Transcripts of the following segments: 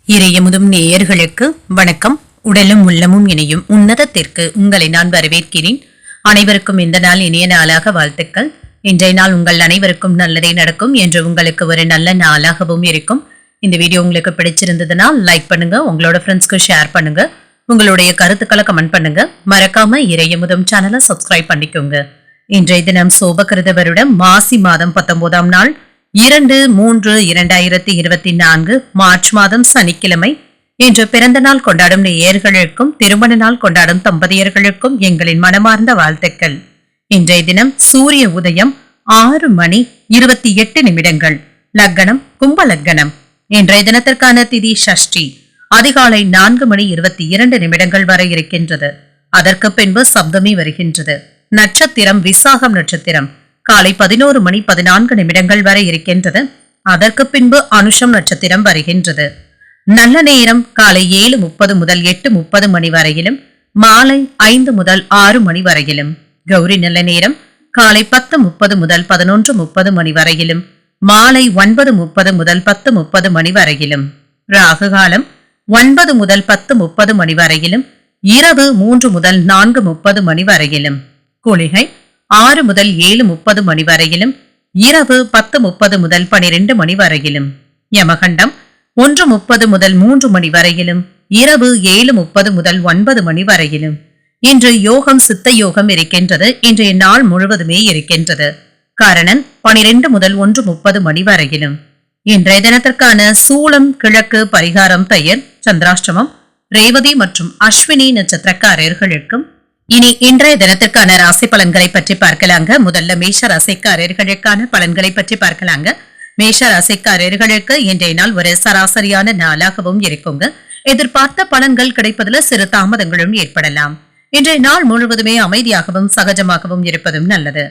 இறையமுதும் நேயர்களுக்கு வணக்கம். உடலும் உள்ளமும் இணையும் உன்னதத்திற்கு உங்களை நான் வரவேற்கிறேன். அனைவருக்கும் இந்த நாள் இனிய நாளாக வாழ்த்துக்கள். இன்றைய நாள் உங்கள் அனைவருக்கும் நல்லதே நடக்கும் என்று உங்களுக்கு ஒரு நல்ல நாளாகவும் இருக்கும். இந்த வீடியோ உங்களுக்கு பிடிச்சிருந்ததுன்னா லைக் பண்ணுங்க, உங்களோட ஃப்ரெண்ட்ஸ்க்கு ஷேர் பண்ணுங்க, உங்களுடைய கருத்துக்களை கமெண்ட் பண்ணுங்க. மறக்காம இறையமுதும் சேனலை சப்ஸ்கிரைப் பண்ணிக்கோங்க. இன்றைய தினம் சோபகிருத வருடம் மாசி மாதம் 19ஆம் நாள் 2/3/2024 மார்ச் மாதம் சனிக்கிழமை. இன்று பிறந்த நாள் கொண்டாடும் நேயர்களுக்கும் திருமண நாள் கொண்டாடும் தம்பதியர்களுக்கும் எங்களின் மனமார்ந்த வாழ்த்துக்கள். இன்றைய தினம் சூரிய உதயம் 6:28. லக்னம் கும்ப லக்னம். இன்றைய தினத்திற்கான திதி ஷஷ்டி. அதிகாலை 4:22 வரை இருக்கின்றது. அதற்கு பின்பு சப்தமி வருகின்றது. நட்சத்திரம் விசாகம் நட்சத்திரம். காலை 11:14 வரை இருக்கின்றது. அதற்கு பின்பு அனுஷம் நட்சத்திரம் வருகின்றது. நல்ல நேரம் காலை 7:30 முதல் 8:30 மணி வரையிலும், மாலை 5 முதல் 6 மணி வரையிலும். கௌரி நல்ல நேரம் காலை 10:30 முதல் 11:30 மணி வரையிலும், மாலை 9:30 முதல் 10:30 மணி வரையிலும். ராகு காலம் 9 முதல் 10:30 மணி வரையிலும், இரவு 3 முதல் 4:30 மணி வரையிலும். குளிகை 6 முதல் 7:30 மணி வரையிலும், இரவு 10:30 முதல் 12 மணி வரையிலும். யமகண்டம் 1:30 முதல் 3 மணி வரையிலும், இரவு 7:30 முதல் 9 மணி வரையிலும். இன்று யோகம் சித்த யோகம் இருக்கின்றது. இன்றைய நாள் முழுவதுமே இருக்கின்றது. காரணம் 12 முதல் 1:30 மணி வரையிலும். இன்றைய தினத்திற்கான சூளம் கிழக்கு, பரிகாரம் பெயர், சந்திராஷ்டமம், ரேவதி மற்றும் அஸ்வினி நட்சத்திரக்காரர்களுக்கும். இனி இன்றைய தினத்திற்கான ராசி பலன்களை பற்றி பார்க்கலாங்க. முதல்ல மேஷ ராசிக்காரர்களுக்கான பலன்களை பற்றி பார்க்கலாங்க. மேஷ ராசிக்காரர்களுக்கு இன்றைய நாள் ஒரு சராசரியான நாளாகவும் இருக்குங்க. எதிர்பார்த்த பலன்கள் கிடைப்பதில் சிறு தாமதங்களும் ஏற்படலாம். இன்றைய நாள் முழுவதுமே அமைதியாகவும் சகஜமாகவும் இருப்பதும் நல்லது.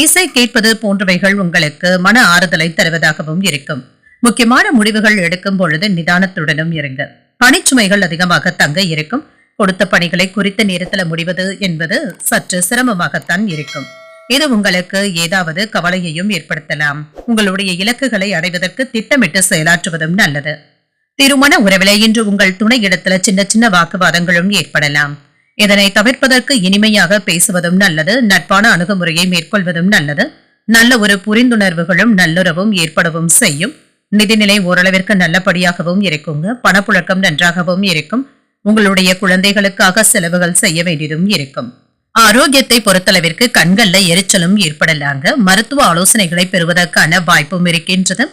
இசை கேட்பது போன்றவைகள் உங்களுக்கு மன ஆறுதலை தருவதாகவும் இருக்கும். முக்கியமான முடிவுகள் எடுக்கும் பொழுது நிதானத்துடனும் இருங்க. பணிச்சுமைகள் அதிகமாக தங்க இருக்கும். கொடுத்த பணிகளை குறித்த நேரத்தில் முடிவது என்பது சற்று சிரமமாகத்தான் இருக்கும். இது உங்களுக்கு ஏதாவது கவலையையும் ஏற்படுத்தலாம். உங்களுடைய இலக்குகளை அடைவதற்கு திட்டமிட்டு செயலாற்றுவதும் நல்லது. திருமண உறவிலே இன்று உங்கள் துணை இடத்துல சின்ன சின்ன வாக்குவாதங்களும் ஏற்படலாம். இதனை தவிர்ப்பதற்கு இனிமையாக பேசுவதும் நல்லது. நட்பான அணுகுமுறையை மேற்கொள்வதும் நல்லது. நல்ல ஒரு புரிந்துணர்வுகளும் நல்லுறவும் ஏற்படவும் செய்யும். நிதிநிலை ஓரளவிற்கு நல்லபடியாகவும் இருக்குங்க. பணப்புழக்கம் நன்றாகவும் இருக்கும். உங்களுடைய குழந்தைகளுக்காக செலவுகள் செய்ய வேண்டியதும் இருக்கும். ஆரோக்கியத்தை பொறுத்தளவிற்கு கண்கள்ல எரிச்சலும் ஏற்படலாங்க. மருத்துவ ஆலோசனைகளை பெறுவதற்கான வாய்ப்பும் இருக்கின்றது.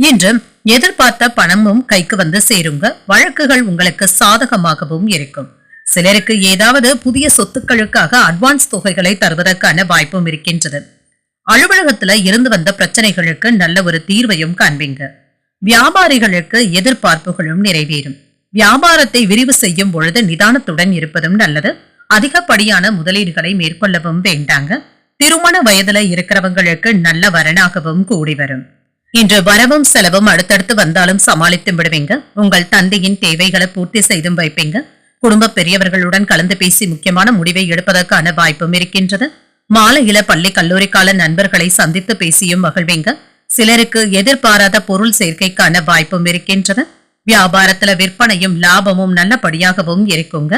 இன்று எதிர்பார்த்த பணமும் கைக்கு வந்து சேருங்க. வழக்குகள் உங்களுக்கு சாதகமாகவும் இருக்கும். சிலருக்கு ஏதாவது புதிய சொத்துக்களுக்காக அட்வான்ஸ் தொகைகளை தருவதற்கான வாய்ப்பும் இருக்கின்றது. அலுவலகத்துல இருந்து வந்த பிரச்சனைகளுக்கு நல்ல ஒரு தீர்வையும் காண்பீங்க. வியாபாரிகளுக்கு எதிர்பார்ப்புகளும் நிறைவேறும். வியாபாரத்தை விரிவு செய்யும் பொழுது நிதானத்துடன் இருப்பதும் நல்லது. அதிகப்படியான முதலீடுகளை மேற்கொள்ளவும் வேண்டாங்க. திருமண வயதுல இருக்கிறவங்களுக்கு நல்ல வரனாகவும் கூடி வரும். இன்று வரவும் செலவும் அடுத்தடுத்து வந்தாலும் சமாளித்து விடுவீங்க. உங்கள் தந்தையின் தேவைகளை பூர்த்தி செய்தும் வைப்பீங்க. குடும்ப பெரியவர்களுடன் கலந்து பேசி முக்கியமான முடிவை எடுப்பதற்கான வாய்ப்பும் இருக்கின்றது. மாலையில பள்ளி கல்லூரி கால நண்பர்களை சந்தித்து பேசியும் மகிழ்வீங்க. சிலருக்கு எதிர்பாராத பொருள் சேர்க்கைக்கான வாய்ப்பும் இருக்கின்றது. வியாபாரத்துல விற்பனையும் லாபமும் நல்லபடியாகவும் இருக்குங்க.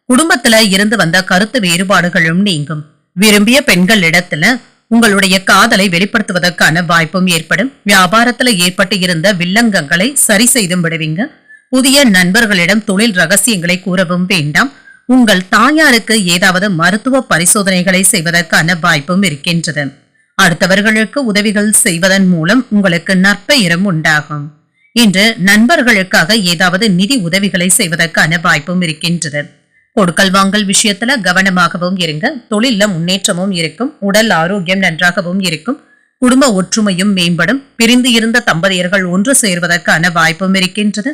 குடும்பத்துல இருந்து வந்த கருத்து வேறுபாடுகளும் நீங்கும். விரும்பிய பெண்கள் இடத்துல உங்களுடைய காதலை வெளிப்படுத்துவதற்கான வாய்ப்பும் ஏற்படும். வியாபாரத்துல ஏற்பட்டு இருந்த வில்லங்கங்களை சரி செய்தும் விடுவீங்க. புதிய நண்பர்களிடம் தொழில் ரகசியங்களை கூறவும் வேண்டாம். உங்கள் தாயாருக்கு ஏதாவது மருத்துவ பரிசோதனைகளை செய்வதற்கான வாய்ப்பும் இருக்கின்றது. அடுத்தவர்களுக்கு உதவிகள் செய்வதன் மூலம் உங்களுக்கு நற்பெயரும் உண்டாகும். இன்று நண்பர்களுக்காக ஏதாவது நிதி உதவிகளை செய்வதற்கான வாய்ப்பும் இருக்கின்றது. கொடுக்கல் வாங்கல் விஷயத்துல கவனமாகவும் இருங்க. தொழில முன்னேற்றமும் இருக்கும். உடல் ஆரோக்கியம் நன்றாகவும் இருக்கும். குடும்ப ஒற்றுமையும் மேம்படும். பிரிந்து இருந்த தம்பதியர்கள் ஒன்று சேர்வதற்கான வாய்ப்பும் இருக்கின்றது.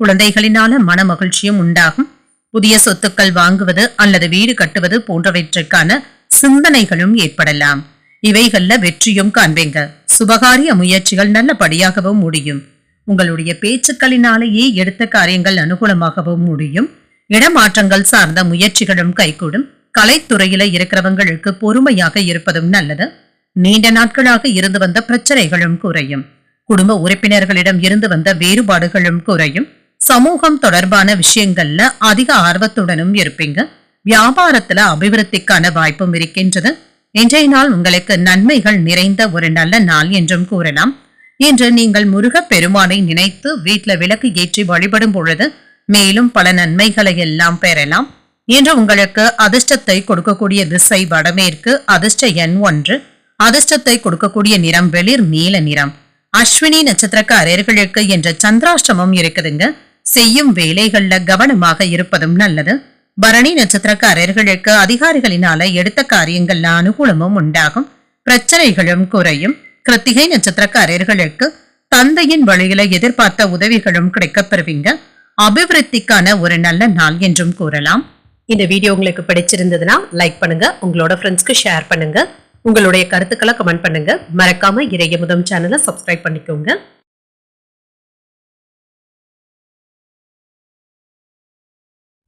குழந்தைகளினால மன மகிழ்ச்சியும் உண்டாகும். புதிய சொத்துக்கள் வாங்குவது அல்லது வீடு கட்டுவது போன்றவற்றிற்கான சிந்தனைகளும் ஏற்படலாம். இவைகள்ல வெற்றியும் காண்பீங்க. சுபகாரிய முயற்சிகள் நல்லபடியாகவும் முடியும். உங்களுடைய பேச்சுக்களினாலேயே எடுத்த காரியங்கள் அனுகூலமாகவும் முடியும். இடமாற்றங்கள் சார்ந்த முயற்சிகளும் கைகூடும். கலைத்துறையில இருக்கிறவங்களுக்கு பொறுமையாக இருப்பதும் நல்லது. நீண்ட நாட்களாக இருந்து வந்த பிரச்சனைகளும் குறையும். குடும்ப உறுப்பினர்களிடம் இருந்து வந்த வேறுபாடுகளும் குறையும். சமூகம் தொடர்பான விஷயங்கள்ல அதிக ஆர்வத்துடனும் இருப்பீங்க. வியாபாரத்துல அபிவிருத்திக்கான வாய்ப்பும் இருக்கின்றது. இன்றைய நாள் உங்களுக்கு நன்மைகள் நிறைந்த ஒரு நல்ல நாள் என்றும் கூறலாம். இன்று நீங்கள் முருகப் பெருமானை நினைத்து வீட்டுல விளக்கு ஏற்றி வழிபடும் பொழுது மேலும் பல நன்மைகளை எல்லாம் பெறலாம். இன்று உங்களுக்கு அதிர்ஷ்டத்தை கொடுக்கக்கூடிய திசை வடமேற்கு, அதிர்ஷ்ட எண் 1, அதிர்ஷ்டத்தை கொடுக்கக்கூடிய நிறம் வெளிர் நீல நிறம். அஸ்வினி நட்சத்திரக்காரர்களுக்கு என்ற சந்திராஷ்டமம் இருக்குதுங்க. செய்யும் வேலைகள்ல கவனமாக இருப்பதும் நல்லது. பரணி நட்சத்திரக்காரர்களுக்கு அதிகாரிகளினால எடுத்த காரியங்கள்ல அனுகூலமும் உண்டாகும், பிரச்சனைகளும் குறையும். கிருத்திகை நட்சத்திரக்காரர்களுக்கு தந்தையின் வழியில எதிர்பார்த்த உதவிகளும் கிடைக்கப் பெறுவீங்க. அபிவிருத்திக்கான ஒரு நல்ல நாள் என்றும் கூறலாம். இந்த வீடியோ உங்களுக்கு பிடிச்சிருந்ததுன்னா லைக் பண்ணுங்க, உங்களோட ஃப்ரெண்ட்ஸ்க்கு ஷேர் பண்ணுங்க, உங்களுடைய கருத்துக்களை கமெண்ட் பண்ணுங்க. மறக்காம இறையமுதம் சேனலை சப்ஸ்கிரைப் பண்ணிக்கோங்க.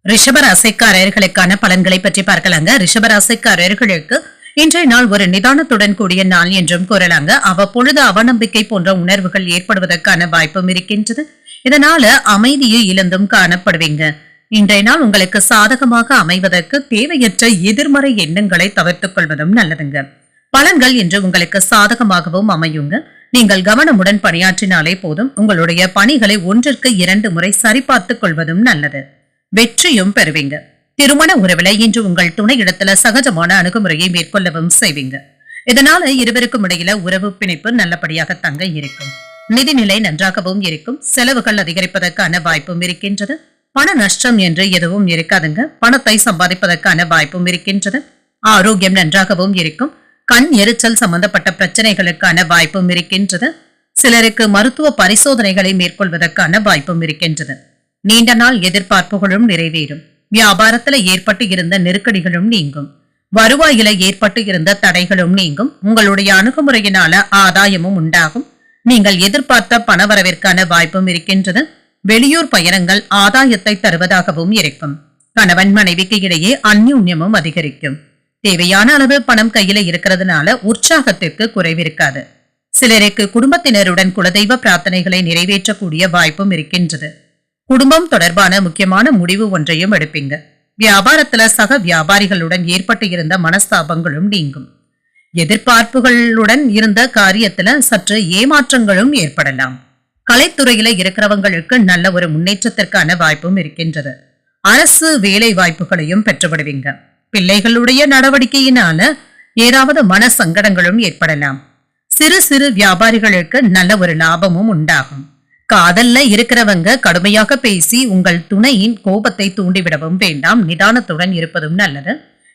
ரிஷபராசிக்காரர்களுக்கான பலன்களை பற்றி பார்க்கலாங்க. ரிஷபராசிக்காரர்களுக்கு இன்றைய நாள் ஒரு நிதானத்துடன் கூடிய நாள் என்றும் கூறலாங்க. அவ்வப்பொழுது அவநம்பிக்கை போன்ற உணர்வுகள் ஏற்படுவதற்கான வாய்ப்பும் இருக்கின்றது. இதனால அமைதியை இழந்தும் காணப்படுவீங்க. இன்றைய நாள் உங்களுக்கு சாதகமாக அமைவதற்கு தேவையற்ற எதிர்மறை எண்ணங்களை தவிர்த்துக் கொள்வதும் நல்லதுங்க. பலன்கள் இன்று உங்களுக்கு சாதகமாகவும் அமையுங்க. நீங்கள் கவனமுடன் பணியாற்றினாலே போதும். உங்களுடைய பணிகளை 1ற்கு 2 முறை சரிபார்த்துக் கொள்வதும் நல்லது. வெற்றியும் பெறுவீங்க. திருமண உறவில இன்று உங்கள் துணை இடத்துல சகஜமான அணுகுமுறையை மேற்கொள்ளவும் செய்வீங்க. இதனால இருவருக்கும் இடையில உறவு பிணைப்பு நல்லபடியாக தங்க இருக்கும். நிதிநிலை நன்றாகவும் இருக்கும். செலவுகள் அதிகரிப்பதற்கான வாய்ப்பும் இருக்கின்றது. பண நஷ்டம் என்று எதுவும் இருக்காதுங்க. பணத்தை சம்பாதிப்பதற்கான வாய்ப்பும் இருக்கின்றது. ஆரோக்கியம் நன்றாகவும் இருக்கும். கண் எரிச்சல் சம்பந்தப்பட்ட பிரச்சனைகளுக்கான வாய்ப்பும் இருக்கின்றது. சிலருக்கு மருத்துவ பரிசோதனைகளை மேற்கொள்வதற்கான வாய்ப்பும் இருக்கின்றது. நீண்ட நாள் எதிர்பார்ப்புகளும் நிறைவேறும். வியாபாரத்துல ஏற்பட்டு இருந்த நெருக்கடிகளும் நீங்கும். வருவாயில ஏற்பட்டு இருந்த தடைகளும் நீங்கும். உங்களுடைய அணுகுமுறையினால ஆதாயமும் உண்டாகும். நீங்கள் எதிர்பார்த்த பணவரவிற்கான வாய்ப்பும் இருக்கின்றது. வெளியூர் பயணங்கள் ஆதாயத்தை தருவதாகவும் இருக்கும். கணவன் மனைவிக்கு இடையே அந்யூன்யமும் அதிகரிக்கும். தேவையான அளவு பணம் கையில இருக்கிறதுனால உற்சாகத்திற்கு குறைவிருக்காது. சிலருக்கு குடும்பத்தினருடன் குலதெய்வ பிரார்த்தனைகளை நிறைவேற்றக்கூடிய வாய்ப்பும் இருக்கின்றது. குடும்பம் தொடர்பான முக்கியமான முடிவு ஒன்றையும் எடுப்பீங்க. வியாபாரத்துல சக வியாபாரிகளுடன் ஏற்பட்டு இருந்த மனஸ்தாபங்களும் நீங்கும். எதிர்பார்ப்புகளுடன் இருந்த காரியத்துல சற்று ஏமாற்றங்களும் ஏற்படலாம். கலைத்துறையில இருக்கிறவங்களுக்கு நல்ல ஒரு முன்னேற்றத்திற்கான வாய்ப்பும் இருக்கின்றது. அரசு வேலை வாய்ப்புகளையும் பெற்றுவிடுவீங்க. பிள்ளைகளுடைய நடவடிக்கையினால ஏதாவது மன சங்கடங்களும் ஏற்படலாம். சிறு சிறு வியாபாரிகளுக்கு நல்ல ஒரு லாபமும் உண்டாகும். காதல்ல இருக்கிறவங்க கடுமையாக பேசி உங்கள் துணையின் கோபத்தை தூண்டிவிடவும் வேண்டாம். நிதானத்துடன் இருப்பதும் நல்லது.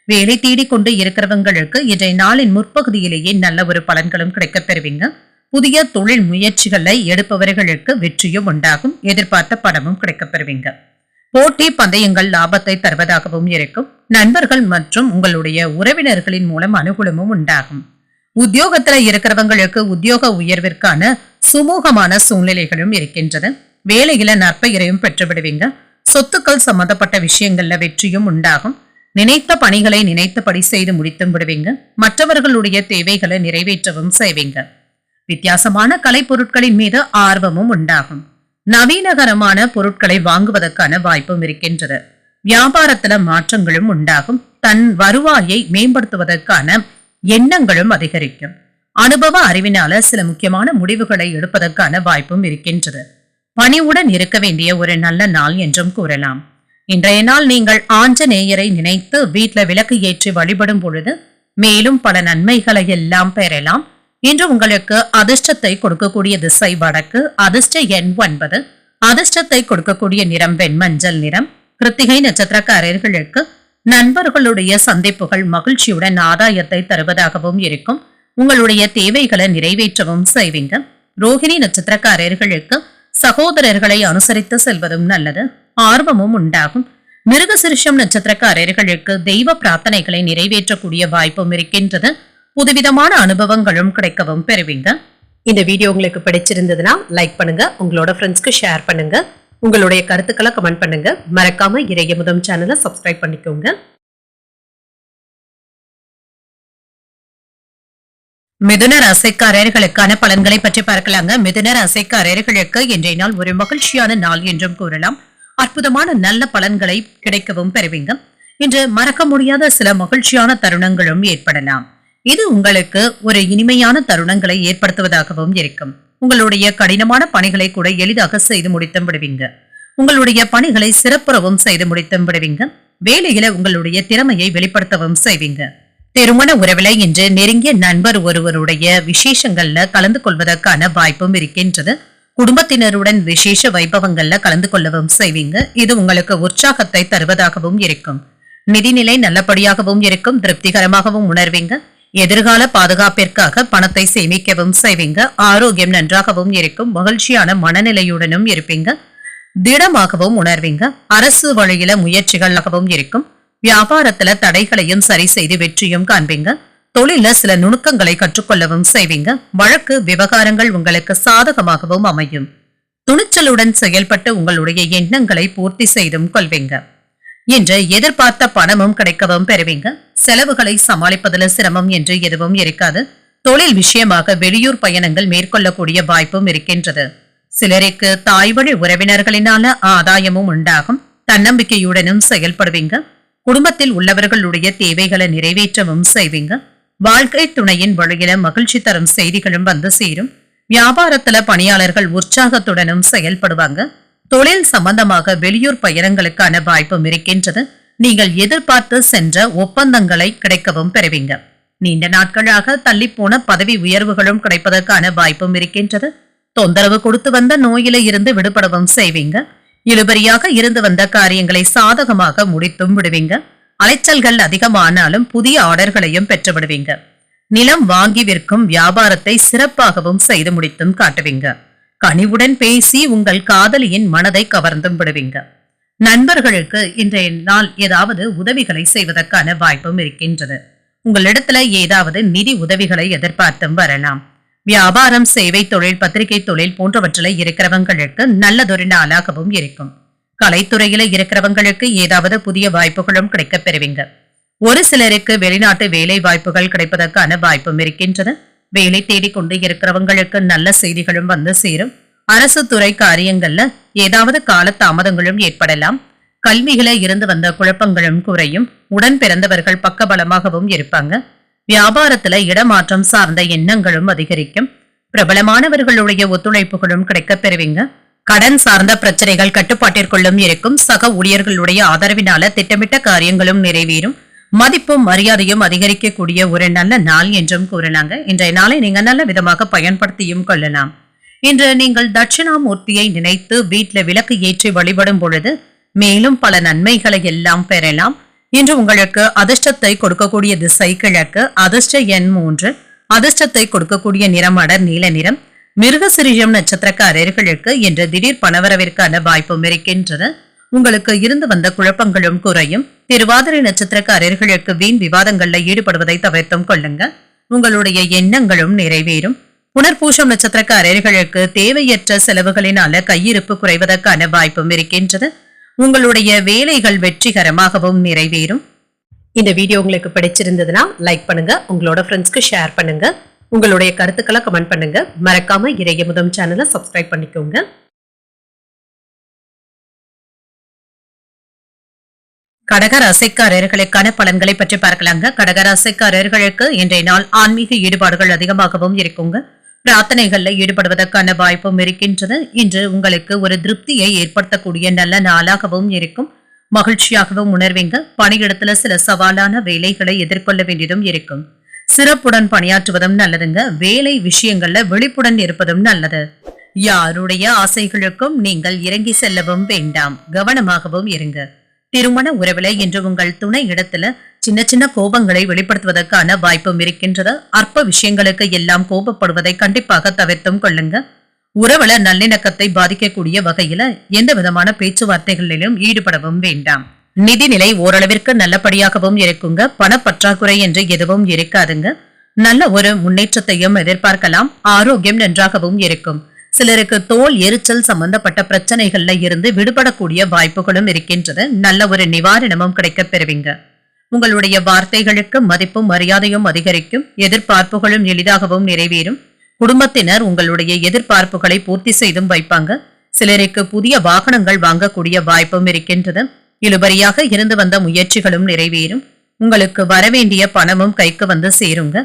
வேலை தேடிக்கொண்டு இருக்கிறவங்களுக்கு இன்றைய நாளின் முற்பகுதியிலேயே நல்ல ஒரு பலன்களும் கிடைக்கப் பெறுவீங்க. புதிய தொழில் முயற்சிகளை எடுப்பவர்களுக்கு வெற்றியும் உண்டாகும். எதிர்பார்த்த பணமும் கிடைக்கப் பெறுவீங்க. போட்டி பந்தயங்கள் லாபத்தை தருவதாகவும் இருக்கும். நண்பர்கள் மற்றும் உங்களுடைய உறவினர்களின் மூலம் அனுகூலமும் உண்டாகும். உத்தியோகத்துல இருக்கிறவங்களுக்கு உத்தியோக உயர்விற்கான சுமூகமான சூழ்நிலைகளும் இருக்கின்றது. வேலையில நற்பெயரையும் பெற்றுவிடுவீங்க. சொத்துக்கள் சம்பந்தப்பட்ட விஷயங்கள்ல வெற்றியும் உண்டாகும். நினைத்த பணிகளை நினைத்தபடி செய்து முடித்தும் விடுவீங்க. மற்றவர்களுடைய தேவைகளை நிறைவேற்றவும் செய்வீங்க. வித்தியாசமான கலை பொருட்களின் மீது ஆர்வமும் உண்டாகும். நவீனகரமான பொருட்களை வாங்குவதற்கான வாய்ப்பும் இருக்கின்றது. வியாபாரத்துல மாற்றங்களும் உண்டாகும். தன் வருவாயை மேம்படுத்துவதற்கான எண்ணங்களும் அதிகரிக்கும். அனுபவ அறிவினால சில முக்கியமான முடிவுகளை எடுப்பதற்கான வாய்ப்பும் இருக்கின்றது. பணிவுடன் இருக்க வேண்டிய ஒரு நல்ல நாள் என்றும் கூறலாம். இன்றைய நாள் நீங்கள் ஆஞ்சநேயரை நினைத்து வீட்டுல விளக்கு ஏற்றி வழிபடும் பொழுது மேலும் பல நன்மைகளை எல்லாம் பெறலாம். இன்று உங்களுக்கு அதிர்ஷ்டத்தை கொடுக்கக்கூடிய திசை வடக்கு, அதிர்ஷ்ட எண் 9, அதிர்ஷ்டத்தை கொடுக்கக்கூடிய நிறம் வெண்மஞ்சள் நிறம். கிருத்திகை நட்சத்திரக்காரர்களுக்கு நண்பர்களுடைய சந்திப்புகள் மகிழ்ச்சியுடன் ஆதாயத்தை தருவதாகவும் இருக்கும். உங்களுடைய தேவைகளை நிறைவேற்றவும் செய்வீங்க. ரோகிணி நட்சத்திரக்காரர்களுக்கு சகோதரர்களை அனுசரித்து செல்வதும் நல்லது. ஆர்வமும் உண்டாகும். மிருகசிருஷம் நட்சத்திரக்காரர்களுக்கு தெய்வ பிரார்த்தனைகளை நிறைவேற்றக்கூடிய வாய்ப்பும் இருக்கின்றது. புதுவிதமான அனுபவங்களும் கிடைக்கவும் பெறுவீங்க. இந்த வீடியோ உங்களுக்கு பிடிச்சிருந்ததுன்னா லைக் பண்ணுங்க, உங்களோட ஃப்ரெண்ட்ஸ்க்கு ஷேர் பண்ணுங்க, உங்களுடைய கருத்துக்களை கமெண்ட் பண்ணுங்க. மறக்காம இறையமுதம் சேனலை சப்ஸ்கிரைப் பண்ணிக்கோங்க. மிதுன ராசிக்காரர்களுக்கான பலன்களை பற்றி பார்க்கலாங்க. மிதுன ராசிக்காரர்களுக்கு இன்றைய நாள் ஒரு மகிழ்ச்சியான நாள் என்றும் கூறலாம். அற்புதமான நல்ல பலன்களை கிடைக்கவும் பெறுவீங்க. இன்று மறக்க முடியாத சில மகிழ்ச்சியான தருணங்களும் ஏற்படலாம். இது உங்களுக்கு ஒரு இனிமையான தருணங்களை ஏற்படுத்துவதாகவும் இருக்கும். உங்களுடைய கடினமான பணிகளை கூட எளிதாக செய்து முடித்தும் விடுவீங்க. உங்களுடைய பணிகளை சிறப்புறவும் செய்து முடித்தும் விடுவீங்க. வேலையில உங்களுடைய திறமையை வெளிப்படுத்தவும் செய்வீங்க. திருமண உறவில இன்று நெருங்கிய நண்பர் ஒருவருடைய விசேஷங்கள்ல கலந்து கொள்வதற்கான வாய்ப்பும் இருக்கின்றது. குடும்பத்தினருடன் விசேஷ வைபவங்கள்ல கலந்து கொள்ளவும் செய்வீங்க. இது உங்களுக்கு உற்சாகத்தை தருவதாகவும் இருக்கும். நிதிநிலை நல்லபடியாகவும் இருக்கும். திருப்திகரமாகவும் உணர்வீங்க. எதிர்கால பாதுகாப்பிற்காக பணத்தை சேமிக்கவும் செய்வீங்க. ஆரோக்கியம் நன்றாகவும் இருக்கும். மகிழ்ச்சியான மனநிலையுடனும் இருப்பீங்க. திடமாகவும் உணர்வீங்க. அரசு வழியில முயற்சிகளாகவும் இருக்கும். வியாபாரத்துல தடைகளையும் சரி செய்து வெற்றியும் காண்பீங்க. தொழில சில நுணுக்கங்களை கற்றுக்கொள்ளவும் செய்வீங்க. வழக்கு விவகாரங்கள் உங்களுக்கு சாதகமாகவும் அமையும். துணிச்சலுடன் செயல்பட்டு உங்களுடைய எண்ணங்களை பூர்த்தி செய்தும் கொள்வீங்க. இன்று எதிர்பார்த்த பணமும் கிடைக்கவும் பெறுவீங்க. செலவுகளை சமாளிப்பதில் சிரமம் என்று எதுவும் இருக்காது. தொழில் விஷயமாக வெளியூர் பயணங்கள் மேற்கொள்ளக்கூடிய வாய்ப்பும் இருக்கின்றது. சிலருக்கு தாய் வழி உறவினர்களினால ஆதாயமும் உண்டாகும். தன்னம்பிக்கையுடனும் செயல்படுவீங்க. குடும்பத்தில் உள்ளவர்களுடைய தேவைகளை நிறைவேற்றவும் செய்வீங்க. வாழ்க்கை துணையின் வழியில மகிழ்ச்சி தரும் செய்திகளும் வந்து சேரும். வியாபாரத்துல பணியாளர்கள் உற்சாகத்துடனும் செயல்படுவாங்க. தொழில் சம்பந்தமாக வெளியூர் பயணங்களுக்கான வாய்ப்பும் இருக்கின்றது. நீங்கள் எதிர்பார்த்து சென்ற ஒப்பந்தங்களை கிடைக்கவும் பெறுவீங்க. நீண்ட நாட்களாக தள்ளிப்போன பதவி உயர்வுகளும் கிடைப்பதற்கான வாய்ப்பும் இருக்கின்றது. தொந்தரவு கொடுத்து வந்த நோயில இருந்து விடுபடவும் செய்வீங்க. இழுபறியாக இருந்து வந்த காரியங்களை சாதகமாக முடித்தும் விடுவீங்க. அலைச்சல்கள் அதிகமானாலும் புதிய ஆர்டர்களையும் பெற்று விடுவீங்க. நிலம் வாங்கி விற்கும் வியாபாரத்தை சிறப்பாகவும் செய்து முடித்தும் காட்டுவீங்க. கனிவுடன் பேசி உங்கள் காதலியின் மனதை கவர்ந்தும் விடுவீங்க. நண்பர்களுக்கு இன்றைய நாள் ஏதாவது உதவிகளை செய்வதற்கான வாய்ப்பும் இருக்கின்றது. உங்களிடத்துல ஏதாவது நிதி உதவிகளை எதிர்பார்த்தும் வரலாம். வியாபாரம், சேவை தொழில், பத்திரிகை தொழில் போன்றவற்றில இருக்கிறவங்களுக்கு நல்லதொரு நாளாகவும் இருக்கும். கலைத்துறையில இருக்கிறவங்களுக்கு ஏதாவது புதிய வாய்ப்புகளும் கிடைக்கப் பெறுவீங்க. ஒரு சிலருக்கு வெளிநாட்டு வேலை வாய்ப்புகள் கிடைப்பதற்கான வாய்ப்பும் இருக்கின்றது. வேலை தேடிக்கொண்டு இருக்கிறவங்களுக்கு நல்ல செய்திகளும் வந்து சேரும். அரசு துறை காரியங்கள்ல ஏதாவது கால தாமதங்களும் ஏற்படலாம். கல்வியில இருந்து வந்த குழப்பங்களும் குறையும். உடன் பிறந்தவர்கள் பக்கபலமாகவும் இருப்பாங்க. வியாபாரத்துல இடமாற்றம் சார்ந்த எண்ணங்களும் அதிகரிக்கும். பிரபலமானவர்களுடைய ஒத்துழைப்புகளும் கிடைக்கப் பெறுவீங்க. கடன் சார்ந்த பிரச்சனைகள் கட்டுப்பாட்டிற்குள்ளும் இருக்கும். சக ஊழியர்களுடைய ஆதரவினால திட்டமிட்ட காரியங்களும் நிறைவேறும். மதிப்பும் மரியாதையும் அதிகரிக்கக்கூடிய ஒரு நல்ல நாள் என்றும் கூறலாங்க. இன்றைய நாளை நீங்க நல்ல விதமாக பயன்படுத்தியும் கொள்ளலாம். இன்று நீங்கள் தட்சிணாமூர்த்தியை நினைத்து வீட்டுல விளக்கு ஏற்றி வழிபடும் பொழுது மேலும் பல நன்மைகளை எல்லாம் பெறலாம். இன்று உங்களுக்கு அதிர்ஷ்டத்தை கொடுக்கக்கூடிய திசை கிழக்கு. அதிர்ஷ்ட எண் 3. அதிர்ஷ்டத்தை கொடுக்கக்கூடிய நிறம் அடர் நீல நிறம். மிருகசிரிஷம் நட்சத்திரக்காரர்களுக்கு இன்று திடீர் பணவரவிற்கான வாய்ப்பும் இருக்கின்றது. உங்களுக்கு இருந்து வந்த குழப்பங்களும் குறையும். திருவாதிரை நட்சத்திரக்காரர்களுக்கு வீண் விவாதங்கள்ல ஈடுபடுவதை தவிர்த்தும் கொள்ளுங்க. உங்களுடைய எண்ணங்களும் நிறைவேறும். புனர்பூசம் நட்சத்திரக்காரர்களுக்கு தேவையற்ற செலவுகளினால கையிருப்பு குறைவதற்கான வாய்ப்பும் இருக்கின்றது. உங்களுடைய வேலைகள் வெற்றிகரமாகவும் நிறைவேறும். இந்த வீடியோ உங்களுக்கு பிடிச்சிருந்ததுன்னா லைக் பண்ணுங்க. உங்களோட ஃப்ரெண்ட்ஸ்க்கு ஷேர் பண்ணுங்க. உங்களுடைய கருத்துக்களை கமெண்ட் பண்ணுங்க. மறக்காம இறையமுதம் சேனலை சப்ஸ்கிரைப் பண்ணிக்கோங்க. கடகராசிக்காரர்களுக்கான பலன்களை பற்றி பார்க்கலாங்க. கடகராசிக்காரர்களுக்கு இன்றைய நாள் ஆன்மீக ஈடுபாடுகள் அதிகமாகவும் இருக்குங்க. பிரார்த்தனைகள்ல ஈடுபடுவதற்கான வாய்ப்பும் இருக்கின்றது. இன்று உங்களுக்கு ஒரு திருப்தியை ஏற்படுத்தக்கூடிய நல்ல நாளாகவும் இருக்கும். மகிழ்ச்சியாகவும் உணர்வீங்க. பணியிடத்துல சில சவாலான வேலைகளை எதிர்கொள்ள வேண்டியதும் இருக்கும். சிறப்புடன் பணியாற்றுவதும் நல்லதுங்க. வேலை விஷயங்கள்ல விழிப்புடன் இருப்பதும் நல்லது. யாருடைய ஆசைகளுக்கும் நீங்கள் இறங்கி செல்லவும் வேண்டாம். கவனமாகவும் இருங்க. திருமண உறவில இன்று உங்கள் துணை இடத்துல சின்ன சின்ன கோபங்களை வெளிப்படுத்துவதற்கான வாய்ப்பும் இருக்கின்றது. அற்ப விஷயங்களுக்கு எல்லாம் கோபப்படுவதை கண்டிப்பாக தவிர்த்தும் கொள்ளுங்க. உறவுல நல்லிணக்கத்தை பாதிக்கக்கூடிய வகையில எந்த விதமான பேச்சுவார்த்தைகளிலும் ஈடுபடவும் வேண்டாம். நிதிநிலை ஓரளவிற்கு நல்லபடியாகவும் இருக்குங்க. பணப்பற்றாக்குறை என்று எதுவும் இருக்காதுங்க. நல்ல ஒரு முன்னேற்றத்தையும் எதிர்பார்க்கலாம். ஆரோக்கியம் நன்றாகவும் இருக்கும். சிலருக்கு தோல் எரிச்சல் சம்பந்தப்பட்ட பிரச்சனைகள்ல இருந்து விடுபடக்கூடிய வாய்ப்புகளும் இருக்கின்றது. நல்ல ஒரு நிவாரணமும் கிடைக்கப் பெறுவீங்க. உங்களுடைய வார்த்தைகளுக்கு மதிப்பும் மரியாதையும் அதிகரிக்கும். எதிர்பார்ப்புகளும் எளிதாகவும் நிறைவேறும். குடும்பத்தினர் உங்களுடைய எதிர்பார்ப்புகளை பூர்த்தி செய்தும் வைப்பாங்க. சிலருக்கு புதிய வாகனங்கள் வாங்கக்கூடிய வாய்ப்பும் இருக்கின்றது. இழுபறியாக இருந்து வந்த முயற்சிகளும் நிறைவேறும். உங்களுக்கு வரவேண்டிய பணமும் கைக்கு வந்து சேருங்க.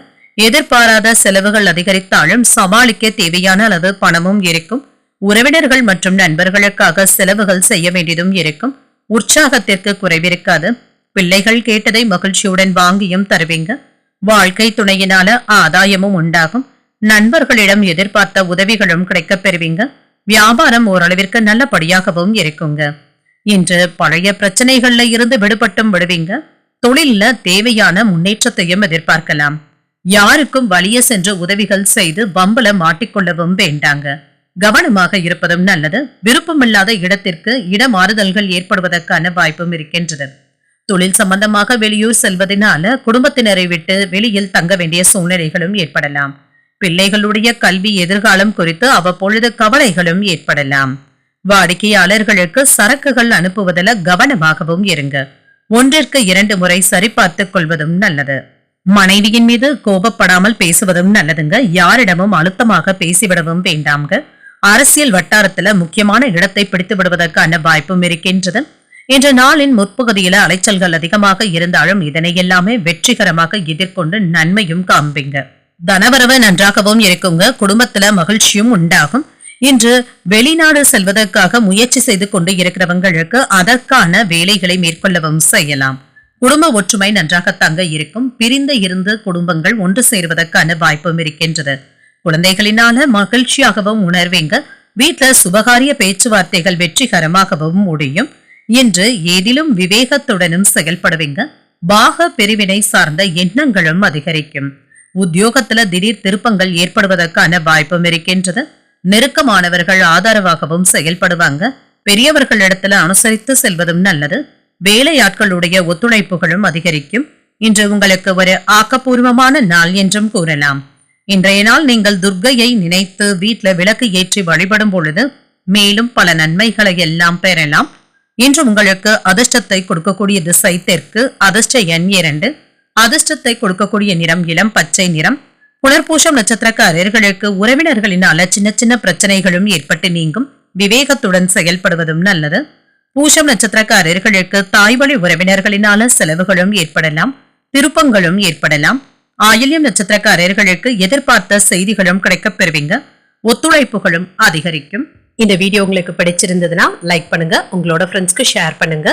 எதிர்பாராத செலவுகள் அதிகரித்தாலும் சமாளிக்க தேவையான அளவு பணமும் இருக்கும். உறவினர்கள் மற்றும் நண்பர்களுக்காக செலவுகள் செய்ய வேண்டியதும் இருக்கும். உற்சாகத்திற்கு குறைவிருக்காது. பிள்ளைகள் கேட்டதை மகிழ்ச்சியுடன் வாங்கியும் தருவீங்க. வாழ்க்கை துணையினால ஆதாயமும் உண்டாகும். நண்பர்களிடம் எதிர்பார்த்த உதவிகளும் கிடைக்கப் பெறுவீங்க. வியாபாரம் ஓரளவிற்கு நல்லபடியாகவும் இருக்குங்க. இன்று பழைய பிரச்சனைகள்ல இருந்து விடுபட்டும் விடுவீங்க. தொழில்ல தேவையான முன்னேற்றத்தையும் எதிர்பார்க்கலாம். யாருக்கும் வலிய சென்று உதவிகள் செய்து வம்பல மாட்டிக்கொள்ளவும் வேண்டாங்க. கவனமாக இருப்பதும் நல்லது. விருப்பமில்லாத இடத்திற்கு இடமாறுதல்கள் ஏற்படுவதற்கான வாய்ப்பும் இருக்கின்றது. தொழில் சம்பந்தமாக வெளியூர் செல்வதனால குடும்பத்தினரை விட்டு வெளியில் தங்க வேண்டிய சூழ்நிலைகளும் ஏற்படலாம். பிள்ளைகளுடைய கல்வி எதிர்காலம் குறித்து அவ்வப்பொழுது கவலைகளும் ஏற்படலாம். வாடிக்கையாளர்களுக்கு சரக்குகள் அனுப்புவதில் கவனமாகவும் இருங்க. 1ற்கு 2 முறை சரிபார்த்துக் கொள்வதும் நல்லது. மனைவியின் மீது கோபப்படாமல் பேசுவதும் நல்லதுங்க. யாரிடமும் அழுத்தமாக பேசிவிடவும் வேண்டாம்ங்க. அரசியல் வட்டாரத்துல முக்கியமான இடத்தை பிடித்து விடுவதற்கான வாய்ப்பும் இருக்கின்றது. இன்று நாளின் முற்பகுதியில அலைச்சல்கள் அதிகமாக இருந்தாலும் இதனை எல்லாமே வெற்றிகரமாக எதிர்கொண்டு நன்மையும் காண்பீங்க. தனவரவு நன்றாகவும் இருக்குங்க. குடும்பத்துல மகிழ்ச்சியும் உண்டாகும். இன்று வெளிநாடு செல்வதற்காக முயற்சி செய்து கொண்டு இருக்கிறவங்களுக்கு அதற்கான வேலைகளை மேற்கொள்ளவும் செய்யலாம். குடும்ப ஒற்றுமை நன்றாக தங்க இருக்கும். பிரிந்து இருந்து குடும்பங்கள் ஒன்று சேருவதற்கான வாய்ப்பும் இருக்கின்றது. குழந்தைகளினால மகிழ்ச்சியாகவும் உணர்வீங்க. வீட்டுல சுபகாரிய பேச்சுவார்த்தைகள் வெற்றிகரமாகவும் முடியும். இன்று ஏதிலும் விவேகத்துடனும் செயல்படுவீங்க. பாக பிரிவினை சார்ந்த எண்ணங்களும் அதிகரிக்கும். உத்தியோகத்துல திடீர் திருப்பங்கள் ஏற்படுவதற்கான வாய்ப்பும் இருக்கின்றது. நெருக்கமானவர்கள் ஆதரவாகவும் செயல்படுவாங்க. பெரியவர்களிடத்துல அனுசரித்து செல்வதும் நல்லது. வேலையாட்களுடைய ஒத்துழைப்புகளும் அதிகரிக்கும். இன்று உங்களுக்கு ஒரு ஆக்கப்பூர்வமான நாள் என்றும் கூறலாம். இன்றைய நாள் நீங்கள் துர்க்கையை நினைத்து வீட்டுல விளக்கு ஏற்றி வழிபடும் பொழுது மேலும் பல நன்மைகளை எல்லாம் பெறலாம். இன்று உங்களுக்கு அதிர்ஷ்டத்தை கொடுக்கக்கூடிய திசை தெற்கு. அதிர்ஷ்ட எண் 2. அதிர்ஷ்டத்தை கொடுக்கக்கூடிய நிறம் இளம் பச்சை நிறம். புனர்பூசம் நட்சத்திரக்காரர்களுக்கு உறவினர்களினால சின்ன சின்ன பிரச்சனைகளும் ஏற்பட்டு நீங்கும். விவேகத்துடன் செயல்படுவதும் நல்லது. பூசம் நட்சத்திரக்காரர்களுக்கு தாய்வழி உறவினர்களினால செலவுகளும் ஏற்படலாம். திருப்பங்களும் ஏற்படலாம். ஆயில்யம் நட்சத்திரக்காரர்களுக்கு எதிர்பார்த்த செய்திகளும் கிடைக்கப் பெறுவீங்க. ஒத்துழைப்புகளும் அதிகரிக்கும். இந்த வீடியோ உங்களுக்கு பிடிச்சிருந்ததுன்னா லைக் பண்ணுங்க. உங்களோட ஃப்ரெண்ட்ஸ்க்கு ஷேர் பண்ணுங்க.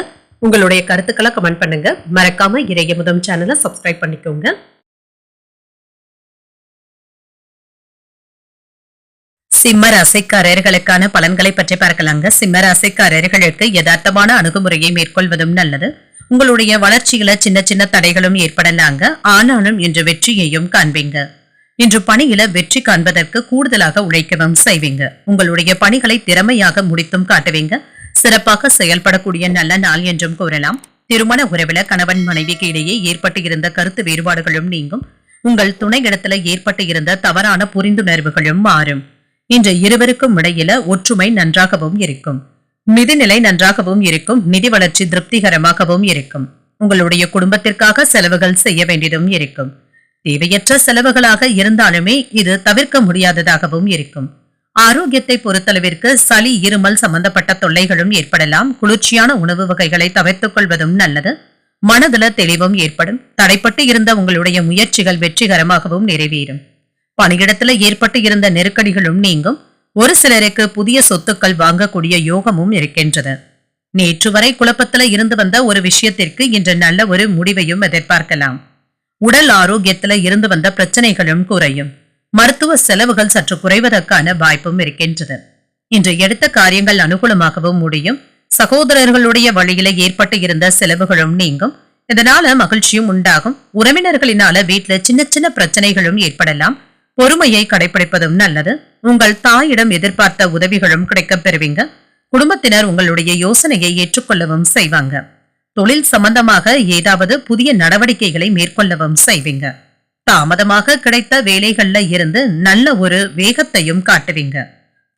உங்களுடைய கருத்துக்களை கமெண்ட் பண்ணுங்க. மறக்காம இறையமுதம் சேனலை சப்ஸ்கிரைப் பண்ணிக்கோங்க. சிம்ம ராசிக்காரர்களுக்கான பலன்களை பற்றி பார்க்கலாங்க. சிம்ம ராசிக்காரர்களுக்கு யதார்த்தமான அணுகுமுறையை மேற்கொள்வதும் நல்லது. உங்களுடைய வளர்ச்சியில சின்ன சின்ன தடைகளும் ஏற்படலாங்க. ஆனாலும் இன்று வெற்றியையும் காண்பீங்க. இன்று பணியில வெற்றி காண்பதற்கு கூடுதலாக உழைக்கவும் செய்வீங்க. உங்களுடைய பணிகளை திறமையாக முடித்தும் காட்டுவீங்க. சிறப்பாக செயல்படக்கூடிய நல்ல நாள் என்றும் கூறலாம். திருமண உறவில கணவன் மனைவிக்கு இடையே ஏற்பட்டு இருந்த கருத்து வேறுபாடுகளும் நீங்கும். உங்கள் துணையிடத்துல ஏற்பட்டு இருந்த தவறான புரிந்துணர்வுகளும் மாறும். இன்று இருவருக்கும் இடையில ஒற்றுமை நன்றாகவும் இருக்கும். நிதிநிலை நன்றாகவும் இருக்கும். நிதி வளர்ச்சி திருப்திகரமாகவும் இருக்கும். உங்களுடைய குடும்பத்திற்காக செலவுகள் செய்ய வேண்டியதும் இருக்கும். தேவையற்ற செலவுகளாக இருந்தாலுமே இது தவிர்க்க முடியாததாகவும் இருக்கும். ஆரோக்கியத்தை பொறுத்தளவிற்கு சளி இருமல் சம்பந்தப்பட்ட தொல்லைகளும் ஏற்படலாம். குளிர்ச்சியான உணவு வகைகளை தவிர்த்துக் கொள்வதும் நல்லது. மனதுல தெளிவும் ஏற்படும். தடைப்பட்டு இருந்த உங்களுடைய முயற்சிகள் வெற்றிகரமாகவும் நிறைவேறும். பணியிடத்துல ஏற்பட்டு இருந்த நெருக்கடிகளும் நீங்கும். ஒரு சிலருக்கு புதிய சொத்துக்கள் வாங்கக்கூடிய யோகமும் இருக்கின்றது. நேற்று வரை குழப்பத்துல இருந்து வந்த ஒரு விஷயத்திற்கு இன்று நல்ல ஒரு முடிவையும் எதிர்பார்க்கலாம். உடல் ஆரோக்கியத்துல இருந்து வந்த பிரச்சனைகளும் குறையும். மருத்துவ செலவுகள் சற்று குறைவதற்கான வாய்ப்பும் இருக்கின்றது. இன்று எடுத்த காரியங்கள் அனுகூலமாகவும் முடியும். சகோதரர்களுடைய வழியில ஏற்பட்டு இருந்த செலவுகளும் நீங்கும். இதனால மகிழ்ச்சியும் உண்டாகும். உறவினர்களினால வீட்டுல சின்ன சின்ன பிரச்சனைகளும் ஏற்படலாம். பொறுமையை கடைபிடிப்பதும் நல்லது. உங்கள் தாயிடம் எதிர்பார்த்த உதவிகளும் கிடைக்கப் பெறுவீங்க. குடும்பத்தினர் உங்களுடைய யோசனையை ஏற்றுக்கொள்ளவும் செய்வாங்க. தொழில் சம்பந்தமாக ஏதாவது புதிய நடவடிக்கைகளை மேற்கொள்ளவும் செய்வீங்க. தாமதமாக கிடைத்த வேலைகள்ல இருந்து நல்ல ஒரு வேகத்தையும் காட்டுவீங்க.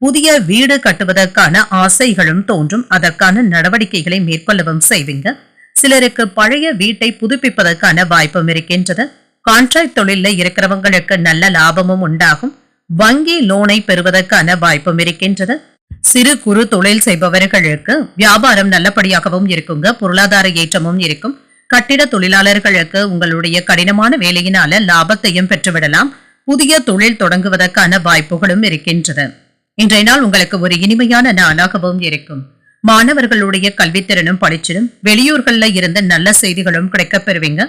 புதிய வீடு கட்டுவதற்கான ஆசைகளும் தோன்றும். அதற்கான நடவடிக்கைகளை மேற்கொள்ளவும் செய்வீங்க. சிலருக்கு பழைய வீட்டை புதுப்பிப்பதற்கான வாய்ப்பும் இருக்கின்றது. கான்ட்ராக்ட் தொழில இருக்கிறவங்களுக்கு நல்ல லாபமும் உண்டாகும். வங்கி லோனை பெறுவதற்கான வாய்ப்பும் இருக்கின்றது. சிறு குறு தொழில் செய்பவர்களுக்கு வியாபாரம் நல்லபடியாகவும் இருக்குங்க. பொருளாதார ஏற்றமும் இருக்கும். கட்டிட தொழிலாளர்களுக்கு உங்களுடைய கடினமான வேலையினால லாபத்தையும் பெற்றுவிடலாம். புதிய தொழில் தொடங்குவதற்கான வாய்ப்புகளும் இருக்கின்றது. இன்றைய நாள் உங்களுக்கு ஒரு இனிமையான நாளாகவும் இருக்கும். மாணவர்களுடைய கல்வித்திறனும் படிச்சிடும். வெளியூர்கள்ல இருந்து நல்ல செய்திகளும் கிடைக்கப் பெறுவீங்க.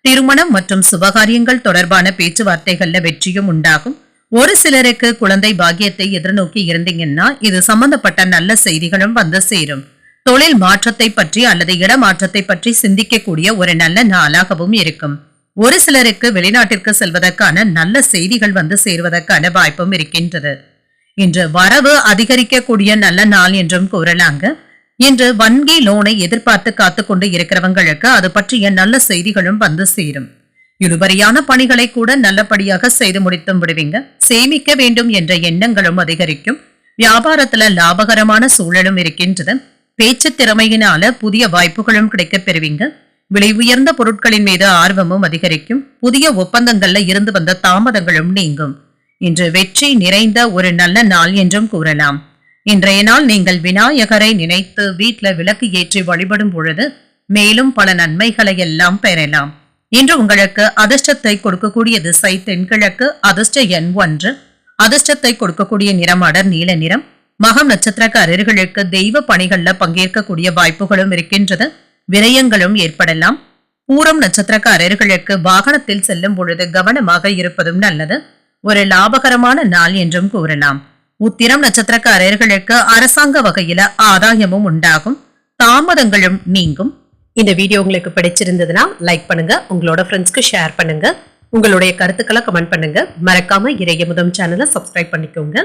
திருமணம் மற்றும் சுபகாரியங்கள் தொடர்பான பேச்சுவார்த்தைகள்ல வெற்றியும் உண்டாகும். ஒரு சிலருக்கு குழந்தை பாக்கியத்தை எதிர்நோக்கி இருந்தீங்கன்னா இது சம்பந்தப்பட்ட நல்ல செய்திகளும் வந்து சேரும். தொழில் மாற்றத்தை பற்றி அல்லது இடமாற்றத்தை பற்றி சிந்திக்கக்கூடிய ஒரு நல்ல நாளாகவும் இருக்கும். ஒரு சிலருக்கு வெளிநாட்டிற்கு செல்வதற்கான நல்ல செய்திகள் வந்து சேருவதற்கான வாய்ப்பும் இருக்கின்றது. இன்று வரவு அதிகரிக்கக்கூடிய நல்ல நாள் என்றும் கூறலாங்க. இன்று வங்கி லோனை எதிர்பார்த்து காத்து கொண்டு இருக்கிறவங்களுக்கு அது பற்றிய நல்ல செய்திகளும் வந்து சேரும். இழுபறியான பணிகளை கூட நல்லபடியாக செய்து முடித்தும் விடுவீங்க. சேமிக்க வேண்டும் என்ற எண்ணங்களும் அதிகரிக்கும். வியாபாரத்துல லாபகரமான சூழலும் இருக்கின்றது. பேச்சு திறமையினால புதிய வாய்ப்புகளும் கிடைக்கப் பெறுவீங்க. விலை உயர்ந்த பொருட்களின் மீது ஆர்வமும் அதிகரிக்கும். புதிய ஒப்பந்தங்கள்ல இருந்து வந்த தாமதங்களும் நீங்கும். இன்று வெற்றி நிறைந்த ஒரு நல்ல நாள் என்றும் கூறலாம். இன்றைய நாள் நீங்கள் விநாயகரை நினைத்து வீட்ல விளக்கு ஏற்றி வழிபடும் பொழுது மேலும் பல நன்மைகளை எல்லாம் பெறலாம். இன்று உங்களுக்கு அதிர்ஷ்டத்தை கொடுக்கக்கூடிய திசை தென்கிழக்கு. அதிர்ஷ்ட எண் 1. அதிர்ஷ்டத்தை கொடுக்கக்கூடிய நிறம் அடர் நீல நிறம். மகம் நட்சத்திரக்காரர்களுக்கு தெய்வ பணிகள்ல பங்கேற்கக்கூடிய வாய்ப்புகளும் இருக்கின்றது. விரயங்களும் ஏற்படலாம். பூரம் நட்சத்திரக்காரர்களுக்கு வாகனத்தில் செல்லும் பொழுது கவனமாக இருப்பதும் நல்லது. ஒரு லாபகரமான நாள் என்றும் கூறலாம். உத்திரம் நட்சத்திரக்காரர்களுக்கு அரசாங்க வகையில ஆதாயமும் உண்டாகும். தாமதங்களும் நீங்கும். இந்த வீடியோ உங்களுக்கு பிடிச்சிருந்ததுன்னா லைக் பண்ணுங்க. உங்களோட ஃப்ரெண்ட்ஸ்க்கு ஷேர் பண்ணுங்க. உங்களுடைய கருத்துக்களை கமெண்ட் பண்ணுங்க. மறக்காம இறையமுதம் சேனலை சப்ஸ்கிரைப் பண்ணிக்கோங்க.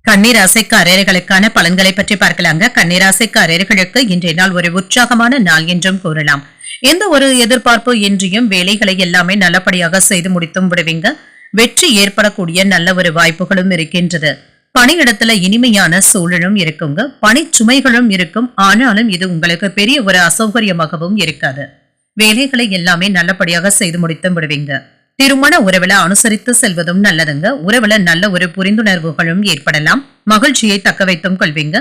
கன்னிராசிக்காரர்களுக்கான பலன்களை பற்றி பார்க்கலாங்க. கன்னிராசிக்காரர்களுக்கு இன்றைய நாள் ஒரு உற்சாகமான நாள் என்றும் கூறலாம். எந்த ஒரு எதிர்பார்ப்பு இன்றியும் வேலைகளை எல்லாமே நல்லபடியாக செய்து முடித்தும் விடுவீங்க. வெற்றி ஏற்படக்கூடிய நல்ல ஒரு வாய்ப்புகளும் இருக்கின்றது. பணியிடத்துல இனிமையான சூழலும் இருக்குங்க. பணி சுமைகளும் இருக்கும். ஆனாலும் இது உங்களுக்கு பெரிய ஒரு அசௌகரியமாகவும் இருக்காது. வேலைகளை எல்லாமே நல்லபடியாக செய்து முடித்தும் விடுவீங்க. திருமண உறவுல அனுசரித்து செல்வதும் நல்லதுங்க. உறவுல நல்ல ஒரு புரிந்துணர்வுகளும் ஏற்படலாம். மகிழ்ச்சியை தக்க வைத்தும் கொள்வீங்க.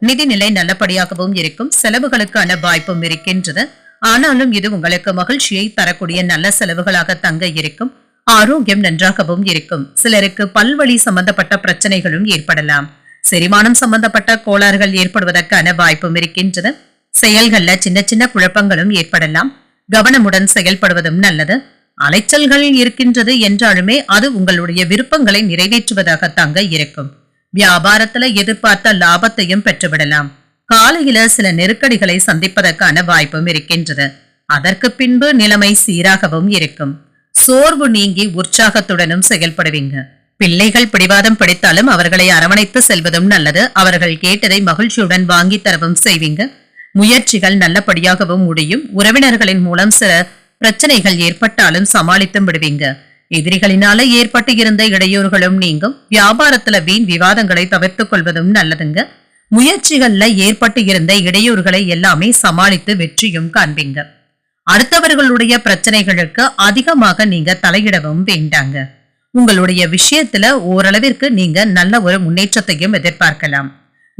நிதிநிலை நல்லபடியாகவும் இருக்கும். செலவுகளுக்கான வாய்ப்பும் இருக்கின்றது. ஆனாலும் இது உங்களுக்கு மகிழ்ச்சியை தரக்கூடிய நல்ல செலவுகளாக தங்க இருக்கும். ஆரோக்கியம் நன்றாகவும் இருக்கும். சிலருக்கு பல்வழி சம்பந்தப்பட்ட பிரச்சனைகளும் ஏற்படலாம். செரிமானம் சம்பந்தப்பட்ட கோளாறுகள் ஏற்படுவதற்கான வாய்ப்பும் இருக்கின்றது. செயல்கள்ல சின்ன சின்ன குழப்பங்களும் ஏற்படலாம். கவனமுடன் செயல்படுவதும் நல்லது. அலைச்சல்கள் இருக்கின்றது என்றாலுமே அது உங்களுடைய விருப்பங்களை நிறைவேற்றுவதாக தங்க இருக்கும். வியாபாரத்துல எதிர்பார்த்த லாபத்தையும் பெற்றுவிடலாம். காலையில சில நெருக்கடிகளை சந்திப்பதற்கான வாய்ப்பும் இருக்கின்றது. அதற்கு பின்பு நிலைமை சீராகவும் இருக்கும். சோர்வு நீங்கி உற்சாகத்துடனும் செயல்படுவீங்க. பிள்ளைகள் பிடிவாதம் பிடித்தாலும் அவர்களை அரவணைத்து செல்வதும் நல்லது. அவர்கள் கேட்டதை மகிழ்ச்சியுடன் வாங்கி தரவும் செய்வீங்க. முயற்சிகள் நல்லபடியாகவும் முடியும். உறவினர்களின் மூலம் சில பிரச்சனைகள் ஏற்பட்டாலும் சமாளித்தும் விடுவீங்க. எதிரிகளினால ஏற்பட்டு இருந்த இடையூறுகளும் நீங்கும். வியாபாரத்துல வீண் விவாதங்களை தவிர்த்துக் கொள்வதும் நல்லதுங்க. முயற்சிகள்ல ஏற்பட்டு இருந்த இடையூறுகளை எல்லாமே சமாளித்து வெற்றியும் காண்பீங்க. அடுத்தவர்களுடைய பிரச்சனைகளுக்கு அதிகமாக நீங்க தலையிடவும் வேண்டாங்க. உங்களுடைய விஷயத்துல ஓரளவிற்கு நீங்க நல்ல ஒரு முன்னேற்றத்தையும் எதிர்பார்க்கலாம்.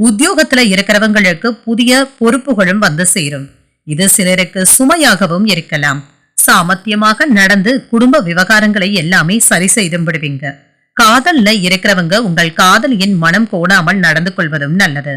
உத்தியோகத்துல இருக்கிறவங்களுக்கு புதிய பொறுப்புகளும் வந்து சேரும். இது சிலருக்கு சுமையாகவும் இருக்கலாம். சாமர்த்தியமாக நடந்து குடும்ப விவகாரங்களை எல்லாமே சரி செய்து விடுவீங்க. காதல்ல இருக்கிறவங்க உங்கள் காதலியின் மனம் கோணாமல் நடந்து கொள்வதும் நல்லது.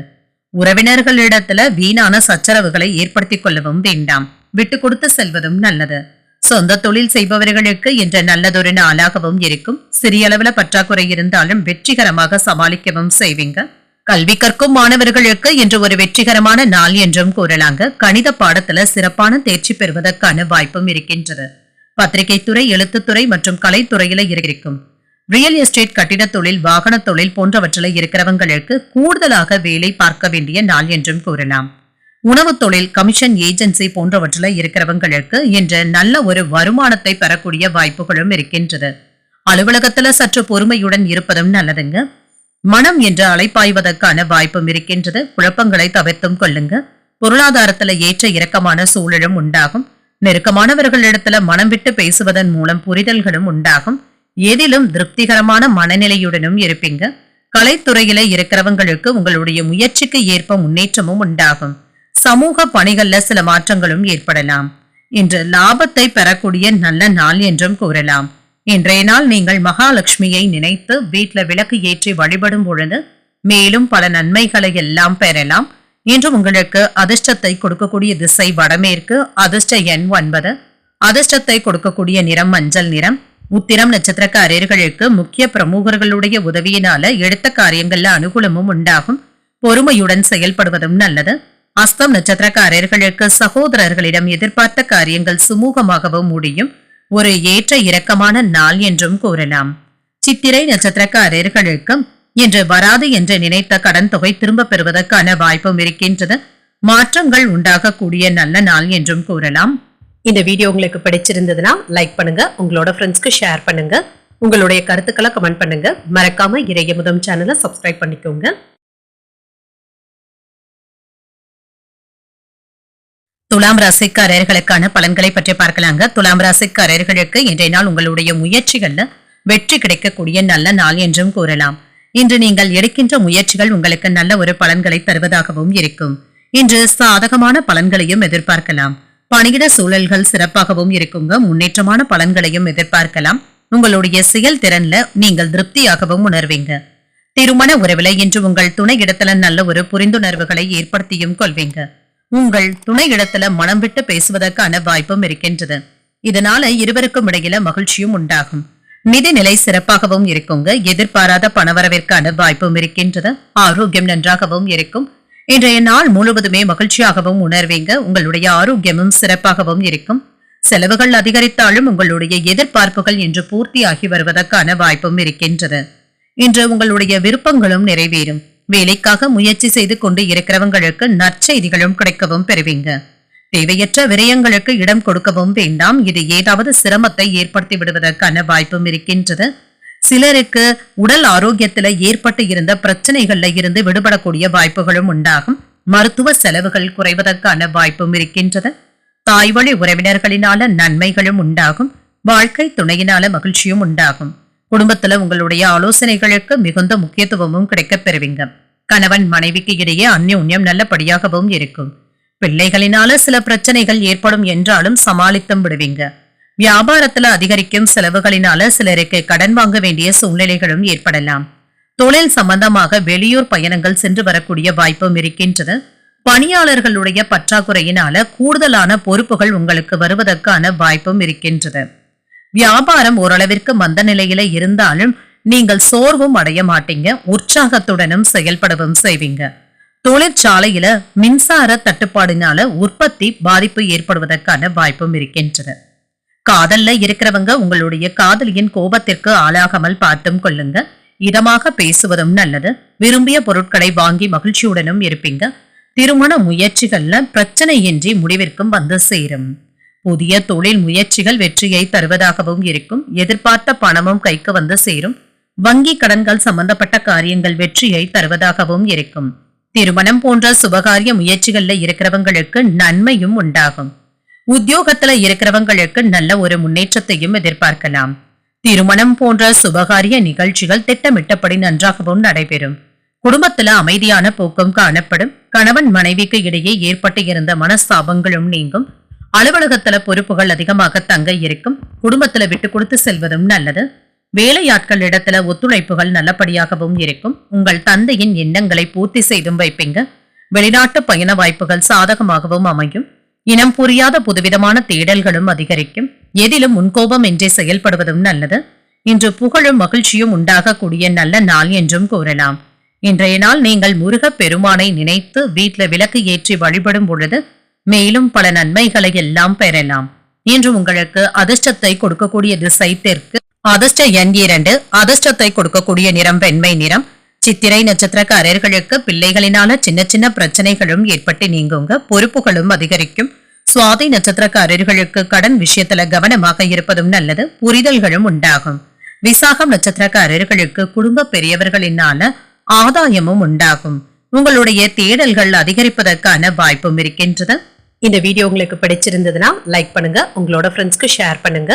உறவினர்களிடத்துல வீணான சச்சரவுகளை ஏற்படுத்திக் கொள்ளவும் வேண்டாம். விட்டு கொடுத்து செல்வதும் நல்லது. சொந்த தொழில் செய்பவர்களுக்கு என்ற நல்லதொரு நாளாகவும் இருக்கும். சிறிய அளவுல பற்றாக்குறை இருந்தாலும் வெற்றிகரமாக சமாளிக்கவும் செய்வீங்க. கல்வி கற்கும் மாணவர்களுக்கு இன்று ஒரு வெற்றிகரமான நாள் என்றும் கூறலாங்க. கணித பாடத்துல சிறப்பான தேர்ச்சி பெறுவதற்கான வாய்ப்பும் இருக்கின்றது. பத்திரிகை துறை, எழுத்துத்துறை மற்றும் கலைத்துறையில இருக்கும். ரியல் எஸ்டேட், கட்டிட தொழில், வாகன தொழில் போன்றவற்றில் இருக்கிறவங்களுக்கு கூடுதலாக வேலை பார்க்க வேண்டிய நாள் என்றும் கூறலாம். உணவு தொழில், கமிஷன் ஏஜென்சி போன்றவற்றில் இருக்கிறவங்களுக்கு இன்று நல்ல ஒரு வருமானத்தை பெறக்கூடிய வாய்ப்புகளும் இருக்கின்றது. அலுவலகத்துல சற்று பொறுமையுடன் இருப்பதும் நல்லதுங்க. மனம் என்று அலைப்பாய்வதற்கான வாய்ப்பும் இருக்கின்றது. குழப்பங்களை தவிர்த்தும் கொள்ளுங்க. பொருளாதாரத்துல ஏற்ற இறக்கமான சூழலும் உண்டாகும். நெருக்கமானவர்களிடத்துல மனம் விட்டு பேசுவதன் மூலம் புரிதல்களும் உண்டாகும். எதிலும் திருப்திகரமான மனநிலையுடனும் இருப்பீங்க. கலைத்துறையில இருக்கிறவங்களுக்கு உங்களுடைய முயற்சிக்கு ஏற்ப முன்னேற்றமும் உண்டாகும். சமூக பணிகள்ல சில மாற்றங்களும் ஏற்படலாம். இன்று லாபத்தை பெறக்கூடிய நல்ல நாள் என்றும் கூறலாம். இன்றைய நாள் நீங்கள் மகாலட்சுமியை நினைத்து வீட்ல விளக்கு ஏற்றி வழிபடும் பொழுது மேலும் பல நன்மைகளை எல்லாம் பெறலாம். இன்று உங்களுக்கு அதிர்ஷ்டத்தை கொடுக்கக்கூடிய திசை வடமேற்கு. அதிர்ஷ்ட எண் 9. அதிர்ஷ்டத்தை கொடுக்கக்கூடிய நிறம் மஞ்சள் நிறம். உத்திரம் நட்சத்திரக்காரர்களுக்கு முக்கிய பிரமுகர்களுடைய உதவியினால எடுத்த காரியங்கள்ல அனுகூலமும் உண்டாகும். பொறுமையுடன் செயல்படுவதும் நல்லது. அஸ்தம் நட்சத்திரக்காரர்களுக்கு சகோதரர்களிடம் எதிர்பார்த்த காரியங்கள் சுமூகமாகவும் முடியும். ஒரு ஏற்ற இறக்கமான நாள் என்றும் கூறலாம். சித்திரை நட்சத்திரக்காரர்களுக்கு இன்று வராது என்று நினைத்த கடன் தொகை திரும்ப பெறுவதற்கான வாய்ப்பும் இருக்கின்றது. மாற்றங்கள் உண்டாகக்கூடிய நல்ல நாள் என்றும் கூறலாம். இந்த வீடியோ உங்களுக்கு பிடிச்சிருந்ததுன்னா லைக் பண்ணுங்க, உங்களோட ஃப்ரெண்ட்ஸ்க்கு ஷேர் பண்ணுங்க, உங்களுடைய கருத்துக்களை கமெண்ட் பண்ணுங்க. மறக்காம இறையமுதம் சேனலை சப்ஸ்கிரைப் பண்ணிக்கோங்க. துலாம் ராசிக்காரர்களுக்கான பலன்களை பற்றி பார்க்கலாங்க. துலாம் ராசிக்காரர்களுக்கு இன்றைய நாள் உங்களுடைய முயற்சிகள்ல வெற்றி கிடைக்கக்கூடிய நல்ல நாள் என்றும் கூறலாம். இன்று நீங்கள் எடுக்கின்ற முயற்சிகள் உங்களுக்கு நல்ல ஒரு பலன்களை தருவதாகவும் இருக்கும். இன்று சாதகமான பலன்களையும் எதிர்பார்க்கலாம். பணியிட சூழல்கள் சிறப்பாகவும் இருக்குங்க. முன்னேற்றமான பலன்களையும் எதிர்பார்க்கலாம். உங்களுடைய செயல்திறன்ல நீங்கள் திருப்தியாகவும் உணர்வீங்க. திருமண உறவுல இன்று உங்கள் துணை இடத்துல நல்ல ஒரு புரிந்துணர்வுகளை ஏற்படுத்தியும் கொள்வீங்க. உங்கள் துணை இடத்துல மனம் விட்டு பேசுவதற்கான வாய்ப்பும் இருக்கின்றது. இதனால இருவருக்கும் இடையில மகிழ்ச்சியும் உண்டாகும். நிதிநிலை சிறப்பாகவும் இருக்குங்க. எதிர்பாராத பணவரவிற்கான வாய்ப்பும் இருக்கின்றது. ஆரோக்கியம் நன்றாகவும் இருக்கும். இன்றைய நாள் முழுவதுமே மகிழ்ச்சியாகவும் உணர்வீங்க. உங்களுடைய ஆரோக்கியமும் சிறப்பாகவும் இருக்கும். செலவுகள் அதிகரித்தாலும் உங்களுடைய எதிர்பார்ப்புகள் இன்று பூர்த்தியாகி வருவதற்கான வாய்ப்பும் இருக்கின்றது. இன்று உங்களுடைய விருப்பங்களும் நிறைவேறும். வேலைக்காக முயற்சி செய்து கொண்டு இருக்கிறவங்களுக்கு நற்செய்திகளும் கிடைக்கவும் பெறுவீங்க. தேவையற்ற விரயங்களுக்கு இடம் கொடுக்கவும் வேண்டாம். இது ஏதாவது சிரமத்தை ஏற்படுத்தி விடுவதற்கான வாய்ப்பும் இருக்கின்றது. சிலருக்கு உடல் ஆரோக்கியத்துல ஏற்பட்டு இருந்த பிரச்சனைகள்ல இருந்து விடுபடக்கூடிய வாய்ப்புகளும் உண்டாகும். மருத்துவ செலவுகள் குறைவதற்கான வாய்ப்பும் இருக்கின்றது. தாய்வழி உறவினர்களினால நன்மைகளும் உண்டாகும். வாழ்க்கை துணையினால மகிழ்ச்சியும் உண்டாகும். குடும்பத்துல உங்களுடைய ஆலோசனைகளுக்கு மிகுந்த முக்கியத்துவமும் கிடைக்கப் பெறுவீங்க. கணவன் மனைவிக்கு இடையே அந்யோன்யம் நல்லபடியாகவும் இருக்கும். பிள்ளைகளினால சில பிரச்சனைகள் ஏற்படும் என்றாலும் சமாளித்தும் விடுவீங்க. வியாபாரத்துல அதிகரிக்கும் செலவுகளினால சிலருக்கு கடன் வாங்க வேண்டிய சூழ்நிலைகளும் ஏற்படலாம். தொழில் சம்பந்தமாக வெளியூர் பயணங்கள் சென்று வரக்கூடிய வாய்ப்பும் இருக்கின்றது. பணியாளர்களுடைய பற்றாக்குறையினால கூடுதலான பொறுப்புகள் உங்களுக்கு வருவதற்கான வாய்ப்பும் இருக்கின்றது. வியாபாரம் ஓரளவிற்கு மந்த நிலையில இருந்தாலும் நீங்கள் சோர்வும் அடைய மாட்டீங்க. உற்சாகத்துடனும் செயல்படவும் செய்வீங்க. தொழிற்சாலையில மின்சார தட்டுப்பாடினால உற்பத்தி பாதிப்பு ஏற்படுவதற்கான வாய்ப்பும் இருக்கின்றது. காதல்ல இருக்கிறவங்க உங்களுடைய காதலியின் கோபத்திற்கு ஆளாகாமல் பார்த்தும் கொள்ளுங்க. இதமாக பேசுவதும் நல்லது. விரும்பிய பொருட்களை வாங்கி மகிழ்ச்சியுடனும் இருப்பீங்க. திருமண முயற்சிகள்ல பிரச்சனையின்றி முடிவிற்கும் வந்து சேரும். புதிய தொழில் முயற்சிகள் வெற்றியை தருவதாகவும் இருக்கும். எதிர்பார்த்த பணமும் கைக்கு வந்து சேரும். வங்கி கடன்கள் சம்பந்தப்பட்ட காரியங்கள் வெற்றியை தருவதாகவும் இருக்கும். திருமணம் போன்ற சுபகாரிய முயற்சிகள்ல இருக்கிறவங்களுக்கு நன்மையும் உண்டாகும். உத்தியோகத்துல இருக்கிறவங்களுக்கு நல்ல ஒரு முன்னேற்றத்தையும் எதிர்பார்க்கலாம். திருமணம் போன்ற சுபகாரிய நிகழ்ச்சிகள் திட்டமிட்டபடி நன்றாகவும் நடைபெறும். குடும்பத்துல அமைதியான போக்கும் காணப்படும். கணவன் மனைவிக்கு இடையே ஏற்பட்டு இருந்த மனஸ்தாபங்களும் நீங்கும். அலுவலகத்துல பொறுப்புகள் அதிகமாக தங்க இருக்கும். குடும்பத்துல விட்டு கொடுத்து செல்வதும் நல்லது. வேலையாட்கள் இடத்துல ஒத்துழைப்புகள் நல்லபடியாகவும் இருக்கும். உங்கள் தந்தையின் எண்ணங்களை பூர்த்தி செய்தும் வைப்பீங்க. வெளிநாட்டு பயண வாய்ப்புகள் சாதகமாகவும் அமையும். இனம் புரியாத புதுவிதமான தேடல்களும் அதிகரிக்கும். எதிலும் முன்கோபம் இன்றி செயல்படுவதும் நல்லது. இன்று புகழும் மகிழ்ச்சியும் உண்டாகக்கூடிய நல்ல நாள் என்றும் கூறலாம். இன்றைய நாள் நீங்கள் முருகப் பெருமானை நினைத்து வீட்ல விளக்கு ஏற்றி வழிபடும் பொழுது மேலும் பல நன்மைகளை எல்லாம் பெறலாம். இன்று உங்களுக்கு அதிர்ஷ்டத்தை கொடுக்கக்கூடிய திசை தெற்கு. அதிர்ஷ்ட எண் 2. அதிர்ஷ்டத்தை கொடுக்கக்கூடிய நிறம் வெண்மை நிறம். சித்திரை நட்சத்திரக்காரர்களுக்கு பிள்ளைகளினால சின்ன சின்ன பிரச்சனைகளும் ஏற்பட்டு நீங்குங்க. பொறுப்புகளும் அதிகரிக்கும். சுவாதி நட்சத்திரக்காரர்களுக்கு கடன் விஷயத்துல கவனமாக இருப்பதும் நல்லது. புரிதல்களும் உண்டாகும். விசாகம் நட்சத்திரக்காரர்களுக்கு குடும்ப பெரியவர்களினால ஆதாயமும் உண்டாகும். உங்களுடைய தேடல்கள் அதிகரிப்பதற்கான வாய்ப்பும் இருக்கின்றது. இந்த வீடியோ உங்களுக்கு பிடிச்சிருந்ததுன்னா லைக் பண்ணுங்க, உங்களோட ஃப்ரெண்ட்ஸ்க்கு ஷேர் பண்ணுங்க,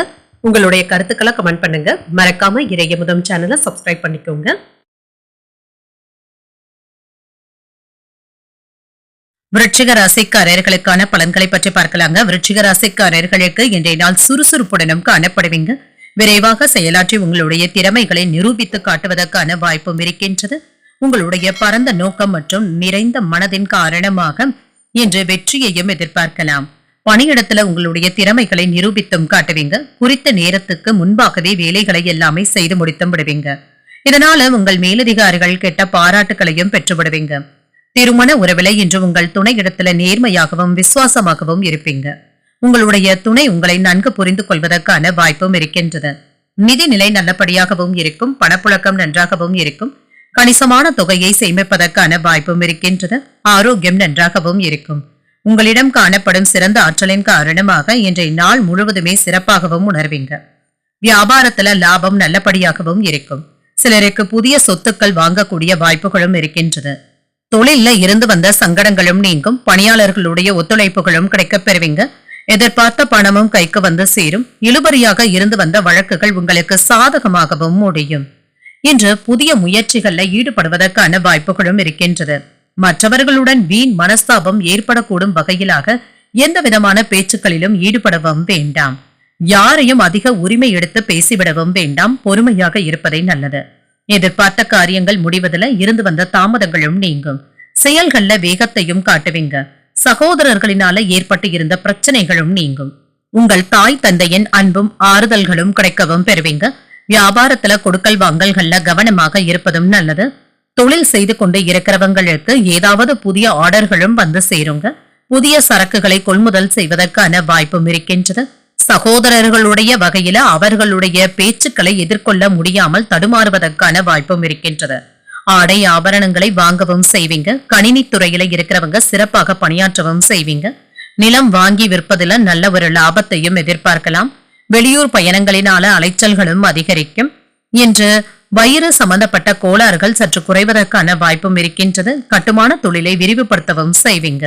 உங்களுடைய கருத்துக்களை கமெண்ட் பண்ணுங்க. மறக்காம இறையமுதம் சேனலை சப்ஸ்கிரைப் பண்ணிக்கோங்க. விருச்சிக ராசிக்காரர்களுக்கான பலன்களை பற்றி பார்க்கலாங்க. விருச்சிக ராசிக்காரர்களுக்கு இன்றைய நாள் சுறுசுறுப்புடனும் காணப்படுவீங்க. விரைவாக செயலாற்றி உங்களுடைய திறமைகளை நிரூபித்து காட்டுவதற்கான வாய்ப்பும் இருக்கின்றது. உங்களுடைய பரந்த நோக்கம் மற்றும் நிறைந்த மனதின் காரணமாக இன்று வெற்றியையும் எதிர்பார்க்கலாம். பணியிடத்துல உங்களுடைய திறமைகளை நிரூபித்தும் காட்டுவீங்க. குறித்த நேரத்துக்கு முன்பாகவே வேலைகளை எல்லாமே செய்து முடித்தும் விடுவீங்க. இதனால உங்கள் மேலதிகாரிகள் கெட்ட பாராட்டுகளையும் பெற்று விடுவீங்க. திருமண உறவில இன்று உங்கள் துணையிடத்துல நேர்மையாகவும் விசுவாசமாகவும் இருப்பீங்க. உங்களுடைய துணை உங்களை நன்கு புரிந்து கொள்வதற்கான வாய்ப்பும் இருக்கின்றது. நிதிநிலை நல்லபடியாகவும் இருக்கும். பணப்புழக்கம் நன்றாகவும் இருக்கும். கணிசமான தொகையை சேமிப்பதற்கான வாய்ப்பும் இருக்கின்றது. ஆரோக்கியம் நன்றாகவும் இருக்கும். உங்களிடம் காணப்படும் சிறந்த ஆற்றலின் காரணமாக இன்றைய நாள் முழுவதுமே சிறப்பாகவும் உணர்வீங்க. வியாபாரத்துல லாபம் நல்லபடியாகவும் இருக்கும். சிலருக்கு புதிய சொத்துக்கள் வாங்கக்கூடிய வாய்ப்புகளும் இருக்கின்றது. தொழில இருந்து வந்த சங்கடங்களும் நீங்கும். பணியாளர்களுடைய ஒத்துழைப்புகளும் கிடைக்கப் பெறுவீங்க. எதிர்பார்த்த பணமும் கைக்கு வந்து சேரும். இழுபறியாக இருந்து வந்த வழக்குகள் உங்களுக்கு சாதகமாகவும் முடியும். இன்று புதிய முயற்சிகள்ல ஈடுபடுவதற்கான வாய்ப்புகளும் இருக்கின்றது. மற்றவர்களுடன் வீண் மனஸ்தாபம் ஏற்படக்கூடும் வகையிலாக எந்த விதமான பேச்சுக்களிலும் ஈடுபடவும் வேண்டாம். யாரையும் அதிக உரிமை எடுத்து பேசிவிடவும் வேண்டாம். பொறுமையாக இருப்பதே நல்லது. எதிர்பார்த்த காரியங்கள் முடிவதில் இருந்து வந்த தாமதங்களும் நீங்கும். செயல்கள்ல வேகத்தையும் காட்டுவீங்க. சகோதரர்களினால ஏற்பட்டு இருந்த பிரச்சனைகளும் நீங்கும். உங்கள் தாய் தந்தையின் அன்பும் ஆறுதல்களும் கிடைக்கவும் பெறுவீங்க. வியாபாரத்துல கொடுக்கல் வாங்கல்கள்ல கவனமாக இருப்பதும் நல்லது. தொழில் செய்து கொண்டு இருக்கிறவங்களுக்கு ஏதாவது புதிய ஆர்டர்களும் வந்து சேருங்க. புதிய சரக்குகளை கொள்முதல் செய்வதற்கான வாய்ப்பும் இருக்கின்றது. சகோதரர்களுடைய வகையில அவர்களுடைய பேச்சுக்களை எதிர்கொள்ள முடியாமல் தடுமாறுவதற்கான வாய்ப்பும் இருக்கின்றது. ஆடை ஆபரணங்களை வாங்கவும் செய்வீங்க. கணினி துறையில இருக்கிறவங்க சிறப்பாக பணியாற்றவும் செய்வீங்க. நிலம் வாங்கி விற்பதில நல்ல ஒரு லாபத்தையும் எதிர்பார்க்கலாம். வெளியூர் பயணங்களினால அலைச்சல்களும் அதிகரிக்கும். இன்று வயிறு சம்பந்தப்பட்ட கோளாறுகள் சற்று குறைவதற்கான வாய்ப்பும் இருக்கின்றது. கட்டுமான தொழிலை விரிவுபடுத்தவும் செய்வீங்க.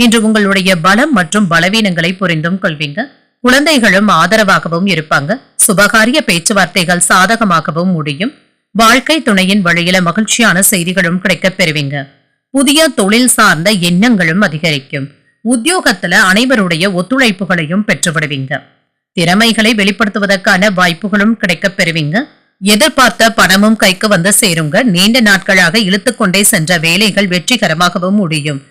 இன்று உங்களுடைய பலம் மற்றும் பலவீனங்களை புரிந்தும் கொள்வீங்க. குழந்தைகளும் ஆதரவாகவும் இருப்பாங்க. சுபகாரிய பேச்சுவார்த்தைகள் சாதகமாகவும் முடியும். வாழ்க்கை துணையின் வழியில மகிழ்ச்சியான செய்திகளும் கிடைக்கப் பெறுவீங்க. புதிய தொழில் சார்ந்த எண்ணங்களும் அதிகரிக்கும். உத்தியோகத்துல அனைவருடைய ஒத்துழைப்புகளையும் பெற்றுவிடுவீங்க. திறமைகளை வெளிப்படுத்துவதற்கான வாய்ப்புகளும் கிடைக்கப் பெறுவீங்க. எதிர்பார்த்த பணமும் கைக்கு வந்து சேருங்க. நீண்ட நாட்களாக இழுத்துக்கொண்டே சென்ற வேலைகள் வெற்றிகரமாகவும் முடியும்.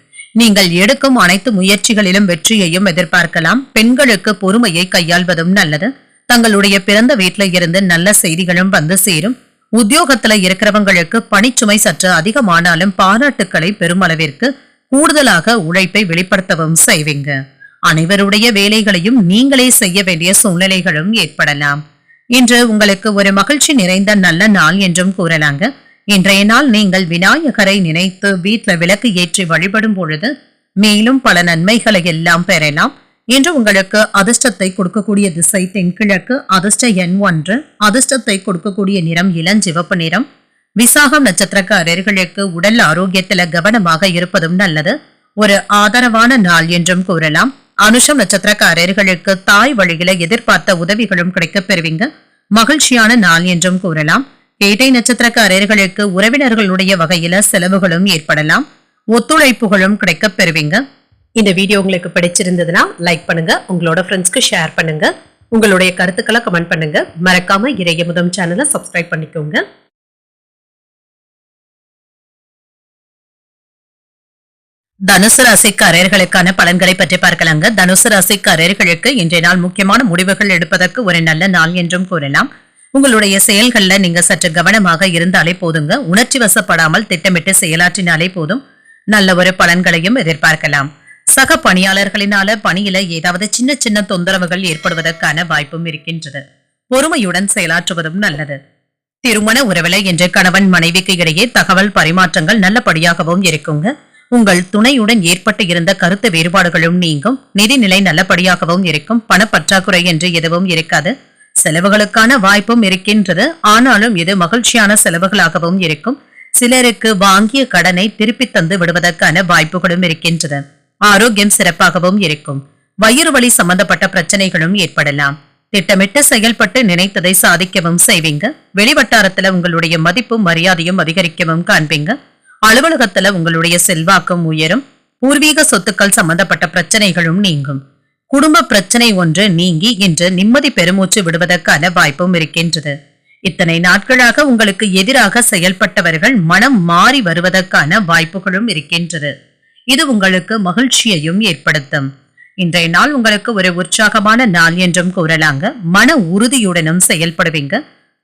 நீங்கள் எடுக்கும் அனைத்து முயற்சிகளிலும் வெற்றியையும் எதிர்பார்க்கலாம். பெண்களுக்கு பொறுமையை கையாள்வதும் நல்லது. தங்களுடைய பிறந்த வீட்டில இருந்து நல்ல செய்திகளும் வந்து சேரும். உத்தியோகத்துல இருக்கிறவங்களுக்கு பணிச்சுமை சற்று அதிகமானாலும் பாராட்டுக்களை பெருமளவிற்கு கூடுதலாக உழைப்பை வெளிப்படுத்தவும் செய்வீங்க. அனைவருடைய வேலைகளையும் நீங்களே செய்ய வேண்டிய சூழ்நிலைகளும் ஏற்படலாம். இன்று உங்களுக்கு ஒரு மகிழ்ச்சி நிறைந்த நல்ல நாள் என்றும் கூறலாங்க. இன்றைய நாள் நீங்கள் விநாயகரை நினைத்து வீட்டில் விளக்கு ஏற்றி வழிபடும் பொழுது மேலும் பல நன்மைகளை எல்லாம் பெறலாம். இன்று உங்களுக்கு அதிர்ஷ்டத்தை கொடுக்கக்கூடிய திசை தென்கிழக்கு. அதிர்ஷ்ட எண் 1. அதிர்ஷ்டத்தை கொடுக்கக்கூடிய நிறம் இளஞ்சிவப்பு நிறம். விசாகம் நட்சத்திரக்காரர்களுக்கு உடல் ஆரோக்கியத்துல கவனமாக இருப்பதும் நல்லது. ஒரு ஆதரவான நாள் என்றும் கூறலாம். அனுஷம் நட்சத்திரக்காரர்களுக்கு தாய் வழியில எதிர்பார்த்த உதவிகளும் கிடைக்கப் பெறுவீங்க. மகிழ்ச்சியான நாள் என்றும் கூறலாம். கேட்டை நட்சத்திரக்காரர்களுக்கு உறவினர்களுடைய வகையில செலவுகளும் ஏற்படலாம். ஒத்துழைப்புகளும் கிடைக்கப் பெறுவீங்க. இந்த வீடியோ உங்களுக்கு பிடிச்சிருந்ததுன்னா லைக் பண்ணுங்க, உங்களோட ஃப்ரெண்ட்ஸ்க்கு ஷேர் பண்ணுங்க, உங்களுடைய கருத்துக்களை கமெண்ட் பண்ணுங்க. மறக்காம இறையமுதம் சேனலை சப்ஸ்கிரைப் பண்ணிக்கோங்க. தனுசு ராசிக்காரர்களுக்கான பலன்களை பற்றி பார்க்கலாங்க. தனுசு ராசிக்காரர்களுக்கு இன்றைய நாள் முக்கியமான முடிவுகள் எடுப்பதற்கு ஒரு நல்ல நாள் என்றும் கூறலாம். உங்களுடைய செயல்கள்ல நீங்க சற்று கவனமாக இருந்தாலே போதுங்க. உணர்ச்சி வசப்படாமல் திட்டமிட்டு செயலாற்றினாலே போதும். நல்ல ஒரு பலன்களையும் எதிர்பார்க்கலாம். சக பணியாளர்களினால பணியில ஏதாவது சின்ன சின்ன தொந்தரவுகள் ஏற்படுவதற்கான வாய்ப்பும் இருக்கின்றது. பொறுமையுடன் செயலாற்றுவதும் நல்லது. திருமண உறவில இன்று கணவன் மனைவிக்கு இடையே தகவல் பரிமாற்றங்கள் நல்லபடியாகவும் இருக்குங்க. உங்கள் துணையுடன் ஏற்பட்டு இருந்த கருத்து வேறுபாடுகளும் நீங்கும். நிதிநிலை நல்லபடியாகவும் இருக்கும். பணப்பற்றாக்குறை என்று எதுவும் இருக்காது. செலவுகளுக்கான வாய்ப்பும் இருக்கின்றது. ஆனாலும் இது மகிழ்ச்சியான செலவுகளாகவும் இருக்கும். சிலருக்கு வாங்கிய கடனை திருப்பி தந்து விடுவதற்கான வாய்ப்புகளும் இருக்கின்றது. ஆரோக்கியம் சிறப்பாகவும் இருக்கும். வயிறு வலி சம்பந்தப்பட்ட பிரச்சனைகளும் ஏற்படலாம். திட்டமிட்டு செயல்பட்டு நினைத்ததை சாதிக்கவும் செய்வீங்க. வெளிவட்டாரத்துல உங்களுடைய மதிப்பும் மரியாதையும் அதிகரிக்கவும் காண்பீங்க. அலுவலகத்துல உங்களுடைய செல்வாக்கும் உயரும். பூர்வீக சொத்துக்கள் சம்பந்தப்பட்ட பிரச்சனைகளும் நீங்கும். குடும்ப பிரச்சனை ஒன்று நீங்கி இன்று நிம்மதி பெருமூச்சு விடுவதற்கான வாய்ப்பும் இருக்கின்றது. இத்தனை நாட்களாக உங்களுக்கு எதிராக செயல்பட்டவர்கள் மனம் மாறி வருவதற்கான வாய்ப்புகளும் இருக்கின்றது. இது உங்களுக்கு மகிழ்ச்சியையும் ஏற்படுத்தும். இன்றைய நாள் உங்களுக்கு ஒரு உற்சாகமான நாள் என்றும் கூறலாங்க. மன உறுதியுடனும் செயல்படுவீங்க.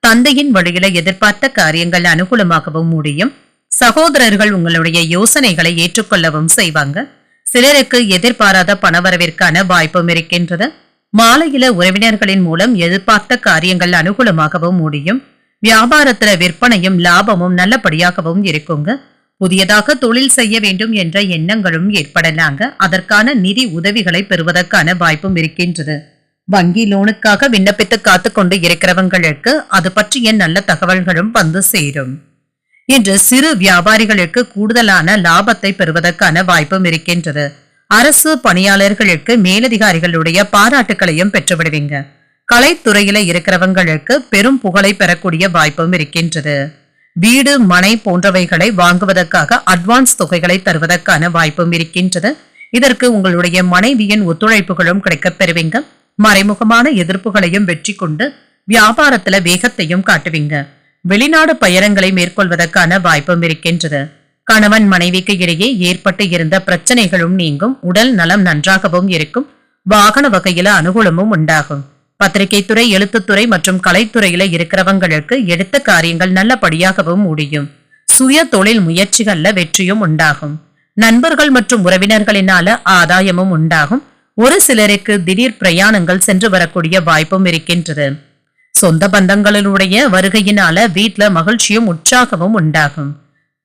தந்தையின் வழியில எதிர்பார்த்த காரியங்கள் அனுகூலமாகவும் முடியும். சகோதரர்கள் உங்களுடைய யோசனைகளை ஏற்றுக்கொள்ளவும் செய்வாங்க. சிலருக்கு எதிர்பாராத பணவரவிற்கான வாய்ப்பும் இருக்கின்றது. மாலையில உறவினர்களின் மூலம் எதிர்பார்த்த காரியங்கள் அனுகூலமாகவும் முடியும். வியாபாரத்துல விற்பனையும் லாபமும் நல்லபடியாகவும் இருக்குங்க. புதியதாக தொழில் செய்ய வேண்டும் என்ற எண்ணங்களும் ஏற்படலாங்க. அதற்கான நிதி உதவிகளை பெறுவதற்கான வாய்ப்பும் இருக்கின்றது. வங்கி லோனுக்காக விண்ணப்பித்து காத்துக்கொண்டு இருக்கிறவங்களுக்கு அது பற்றிய நல்ல தகவல்களும் வந்து சேரும். இன்று சிறு வியாபாரிகளுக்கு கூடுதலான லாபத்தை பெறுவதற்கான வாய்ப்பும் இருக்கின்றது. அரசு பணியாளர்களுக்கு மேலதிகாரிகளுடைய பாராட்டுகளையும் பெற்றுவிடுவீங்க. கலைத்துறையில இருக்கிறவங்களுக்கு பெரும் புகழை பெறக்கூடிய வாய்ப்பும் இருக்கின்றது. வீடு மனை போன்றவைகளை வாங்குவதற்காக அட்வான்ஸ் தொகைகளை தருவதற்கான வாய்ப்பும் இருக்கின்றது. இதற்கு உங்களுடைய மனைவியின் ஒத்துழைப்புகளும் கிடைக்கப் பெறுவீங்க. மறைமுகமான எதிர்ப்புகளையும் வெற்றி கொண்டு வியாபாரத்துல வேகத்தையும் காட்டுவீங்க. வெளிநாடு பயணங்களை மேற்கொள்வதற்கான வாய்ப்பும் இருக்கின்றது. கணவன் மனைவிக்கு இடையே ஏற்பட்டு இருந்த பிரச்சனைகளும் நீங்கும். உடல் நலம் நன்றாகவும் இருக்கும். வாகன வகையில அனுகூலமும் உண்டாகும். பத்திரிகை துறை, எழுத்துத்துறை மற்றும் கலைத்துறையில இருக்கிறவங்களுக்கு எடுத்த காரியங்கள் நல்லபடியாகவும் முடியும். சுய தொழில் முயற்சிகள்ல வெற்றியும் உண்டாகும். நண்பர்கள் மற்றும் உறவினர்களினால ஆதாயமும் உண்டாகும். ஒரு சிலருக்கு திடீர் பிரயாணங்கள் சென்று வரக்கூடிய வாய்ப்பும் இருக்கின்றது. சொந்த பந்தங்களினுடைய வருகையினால வீட்டுல மகிழ்ச்சியும் உற்சாகமும் உண்டாகும்.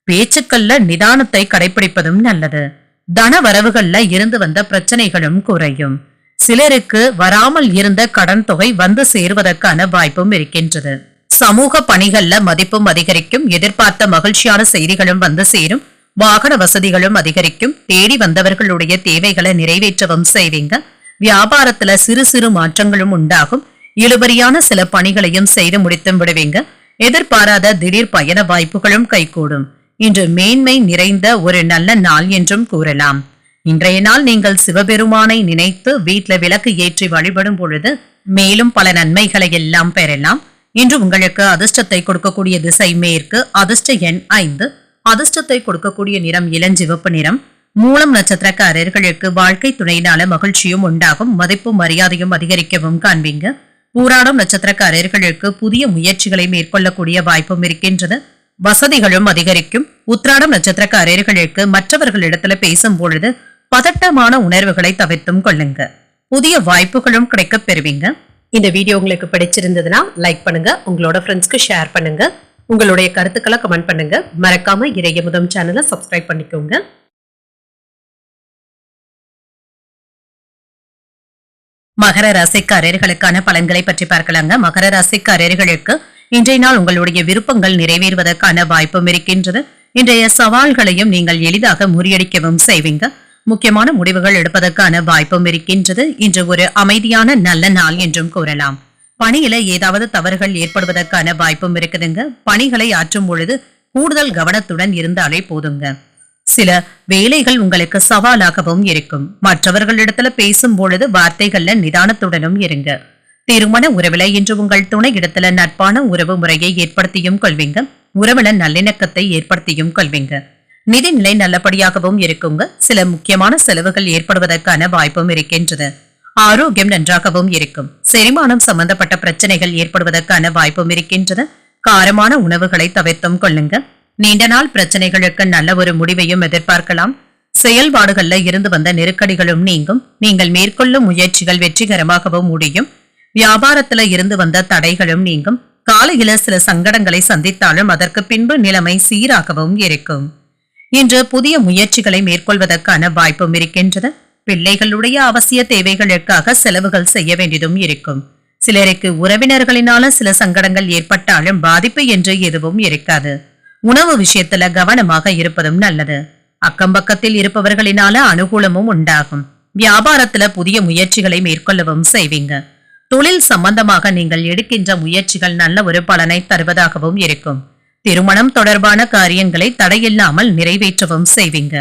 பேச்சுக்கள்ல நிதானத்தை கடைபிடிப்பதும் நல்லது. தன வரவுகள்ல இருந்து வந்த பிரச்சனைகளும் குறையும். சிலருக்கு வராமல் இருந்த கடன் தொகை வந்து சேருவதற்கான வாய்ப்பும் இருக்கின்றது. சமூக பணிகள்ல மதிப்பும் அதிகரிக்கும். எதிர்பார்த்த மகிழ்ச்சியான செய்திகளும் வந்து சேரும். வாகன வசதிகளும் அதிகரிக்கும். தேடி வந்தவர்களுடைய தேவைகளை நிறைவேற்றவும் செய்வீங்க. வியாபாரத்துல சிறு சிறு மாற்றங்களும் உண்டாகும். இழுபறியான சில பணிகளையும் செய்து முடித்தும் விடுவீங்க. எதிர்பாராத திடீர் பயண வாய்ப்புகளும் கைகூடும். இன்று மேன்மை நிறைந்த ஒரு நல்ல நாள் என்றும் கூறலாம். இன்றைய நாள் நீங்கள் சிவபெருமானை நினைத்து வீட்டுல விளக்கு ஏற்றி வழிபடும் பொழுது மேலும் பல நன்மைகளை எல்லாம் பெறலாம். இன்று உங்களுக்கு அதிர்ஷ்டத்தை கொடுக்கக்கூடிய திசை மேற்கு. அதிர்ஷ்ட எண் 5. அதிர்ஷ்டத்தை கொடுக்கக்கூடிய நிறம் இளஞ்சிவப்பு நிறம். மூலம் நட்சத்திரக்காரர்களுக்கு வாழ்க்கை துணையினால மகிழ்ச்சியும் உண்டாகும். மதிப்பும் மரியாதையும் அதிகரிக்கவும் காண்பீங்க. பூராடம் நட்சத்திரக்காரர்களுக்கு புதிய முயற்சிகளை மேற்கொள்ளக்கூடிய வாய்ப்பும் இருக்கின்றது. வசதிகளும் அதிகரிக்கும். உத்திராடம் நட்சத்திரக்காரர்களுக்கு மற்றவர்களிடத்துல பேசும் பொழுது பதட்டமான உணர்வுகளை தவிர்த்தும் கொள்ளுங்க. புதிய வாய்ப்புகளும் கிடைக்கப் பெறுவீங்க. இந்த வீடியோ உங்களுக்கு பிடிச்சிருந்ததுன்னா லைக் பண்ணுங்க. உங்களோட ஃப்ரெண்ட்ஸ்க்கு ஷேர் பண்ணுங்க. உங்களுடைய கருத்துக்களை கமெண்ட் பண்ணுங்க. மறக்காம இறையமுதம் சேனலை சப்ஸ்கிரைப் பண்ணிக்கோங்க. மகர ராசிக்காரர்களுக்கான பலன்களை பற்றி பார்க்கலாங்க. மகர ராசிக்காரர்களுக்கு இன்றைய நாள் உங்களுடைய விருப்பங்கள் நிறைவேறுவதற்கான வாய்ப்பும் இருக்கின்றது. இன்றைய சவால்களையும் நீங்கள் எளிதாக முறியடிக்கவும் செய்வீங்க. முக்கியமான முடிவுகள் எடுப்பதற்கான வாய்ப்பும் இருக்கின்றது. இன்று ஒரு அமைதியான நல்ல நாள் என்றும் கூறலாம். பணியில ஏதாவது தவறுகள் ஏற்படுவதற்கான வாய்ப்பும் இருக்குதுங்க. பணிகளை ஆற்றும் பொழுது கூடுதல் கவனத்துடன் இருந்தாலே போதுங்க. சில வேலைகள் உங்களுக்கு சவாலாகவும் இருக்கும். மற்றவர்களிடத்துல பேசும் பொழுது வார்த்தைகள்ல நிதானத்துடனும் இருங்க. திருமண உறவுல இன்று உங்கள் துணை இடத்துல நட்பான உறவு முறையை ஏற்படுத்தியும் கொள்வீங்க. உறவுல நல்லிணக்கத்தை ஏற்படுத்தியும் கொள்வீங்க. நிதிநிலை நல்லபடியாகவும் இருக்குங்க. சில முக்கியமான செலவுகள் ஏற்படுவதற்கான வாய்ப்பும் இருக்கின்றது. ஆரோக்கியம் நன்றாகவும் இருக்கும். செரிமானம் சம்பந்தப்பட்ட பிரச்சனைகள் ஏற்படுவதற்கான வாய்ப்பும் இருக்கின்றது. காரமான உணவுகளை தவிர்த்தும் கொள்ளுங்க. நீண்ட நாள் பிரச்சனைகளுக்கு நல்ல ஒரு முடிவையும் எதிர்பார்க்கலாம். செயல்பாடுகள்ல இருந்து வந்த நெருக்கடிகளும் நீங்கும். நீங்கள் மேற்கொள்ளும் முயற்சிகள் வெற்றிகரமாகவும் முடியும். வியாபாரத்துல இருந்து வந்த தடைகளும் நீங்கும். காலையில சில சங்கடங்களை சந்தித்தாலும் அதற்கு பின்பு நிலைமை சீராகவும் இருக்கும். இன்று புதிய முயற்சிகளை மேற்கொள்வதற்கான வாய்ப்பும் இருக்கின்றது. பிள்ளைகளுடைய அவசிய தேவைகளுக்காக செலவுகள் செய்ய வேண்டியதும் இருக்கும். சிலருக்கு உறவினர்களினால சில சங்கடங்கள் ஏற்பட்டாலும் பாதிப்பு என்று எதுவும் இருக்காது. உணவு விஷயத்துல கவனமாக இருப்பதும் நல்லது. அக்கம் பக்கத்தில் இருப்பவர்களினால அனுகூலமும் உண்டாகும். வியாபாரத்துல புதிய முயற்சிகளை மேற்கொள்ளவும் செய்வீங்க. தொழில் சம்பந்தமாக நீங்கள் எடுக்கின்ற முயற்சிகள் நல்ல ஒரு பலனை தருவதாகவும் இருக்கும். திருமணம் தொடர்பான காரியங்களை தடையில்லாமல் நிறைவேற்றவும் செய்வீங்க.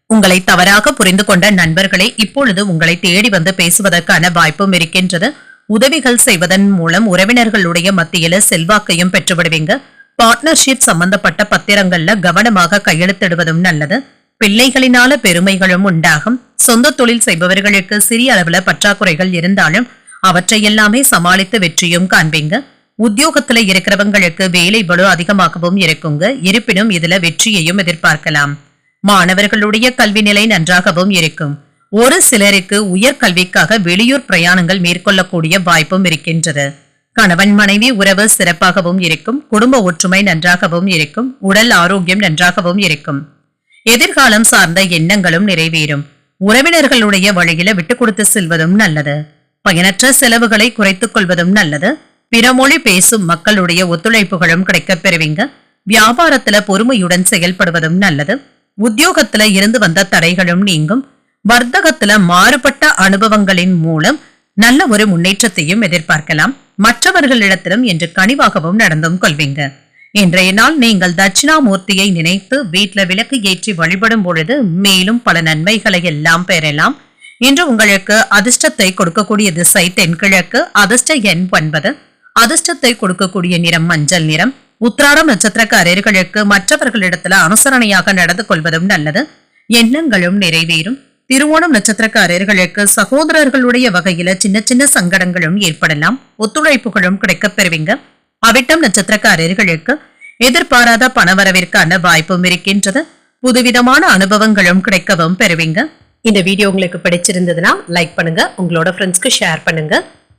உங்களை தவறாக புரிந்து கொண்ட நண்பர்களே இப்பொழுது உங்களை தேடி வந்து பேசுவதற்கான வாய்ப்பும் இருக்கின்றது. உதவிகள் செய்வதன் மூலம் உறவினர்களுடைய மத்தியில செல்வாக்கையும் பெற்றுவிடுவீங்க. பார்ட்னர்ஷிப் சம்பந்தப்பட்ட பத்திரங்கள்ல கவனமாக கையெழுத்திடுவதும் நல்லது. பிள்ளைகளினால பெருமைகளும் உண்டாகும். சொந்த தொழில் செய்பவர்களுக்கு சிறிய அளவுல பற்றாக்குறைகள் இருந்தாலும் அவற்றை எல்லாமே சமாளித்து வெற்றியும் காண்பீங்க. உத்தியோகத்துல இருக்கிறவங்களுக்கு வேலை பளு அதிகமாகவும் இருக்குங்க. இருப்பினும் இதுல வெற்றியையும் எதிர்பார்க்கலாம். மாணவர்களுடைய கல்வி நிலை நன்றாகவும் இருக்கும். ஒரு சிலருக்கு உயர்கல்விக்காக வெளியூர் பிரயாணங்கள் மேற்கொள்ளக்கூடிய வாய்ப்பும் இருக்கின்றது. கணவன் மனைவி உறவு சிறப்பாகவும் இருக்கும். குடும்ப ஒற்றுமை நன்றாகவும் இருக்கும். உடல் ஆரோக்கியம் நன்றாகவும் இருக்கும். எதிர்காலம் சார்ந்த எண்ணங்களும் நிறைவேறும். உறவினர்களுடைய வழியில விட்டுக் கொடுத்து செல்வதும் நல்லது. பயனற்ற செலவுகளை குறைத்துக் கொள்வதும் நல்லது. பிறமொழி பேசும் மக்களுடைய ஒத்துழைப்புகளும் கிடைக்கப் பெறுவீங்க. வியாபாரத்துல பொறுமையுடன் செயல்படுவதும் நல்லது. உத்தியோகத்துல இருந்து வந்த தடைகளும் நீங்கும். வர்த்தகத்துல மாறுபட்ட அனுபவங்களின் மூலம் நல்ல ஒரு முன்னேற்றத்தையும் எதிர்பார்க்கலாம். மற்றவர்களிடத்திலும் என்று கனிவாகவும் நடந்தும் கொள்வீங்க. இன்றைய நாள் நீங்கள் தட்சிணாமூர்த்தியை நினைத்து வீட்டுல விளக்கு ஏற்றி வழிபடும் பொழுது மேலும் பல நன்மைகளை எல்லாம் பெறலாம். இன்று உங்களுக்கு அதிர்ஷ்டத்தை கொடுக்கக்கூடிய திசை தென்கிழக்கு. அதிர்ஷ்ட எண் 9. அதிர்ஷ்டத்தை கொடுக்கக்கூடிய நிறம் மஞ்சள் நிறம். உத்திராடம் நட்சத்திரக்காரர்களுக்கு மற்றவர்களிடத்துல அனுசரணையாக நடந்து கொள்வதும் நல்லது. எண்ணங்களும் நிறைவேறும். திருவோணம் நட்சத்திரக்காரர்களுக்கு சகோதரர்களுடைய வகையில சின்ன சின்ன சங்கடங்களும் ஏற்படலாம். ஒத்துழைப்புகளும் கிடைக்கப் பெறுவீங்க. அவிட்டம் நட்சத்திரக்காரர்களுக்கு எதிர்பாராத பணவரவிற்கான வாய்ப்பும் இருக்கின்றது. புதுவிதமான அனுபவங்களும் கிடைக்கவும் பெறுவீங்க. இந்த வீடியோ உங்களுக்கு பிடிச்சிருந்ததுன்னா லைக் பண்ணுங்க. உங்களோட ஃப்ரெண்ட்ஸ்க்கு ஷேர் பண்ணுங்க.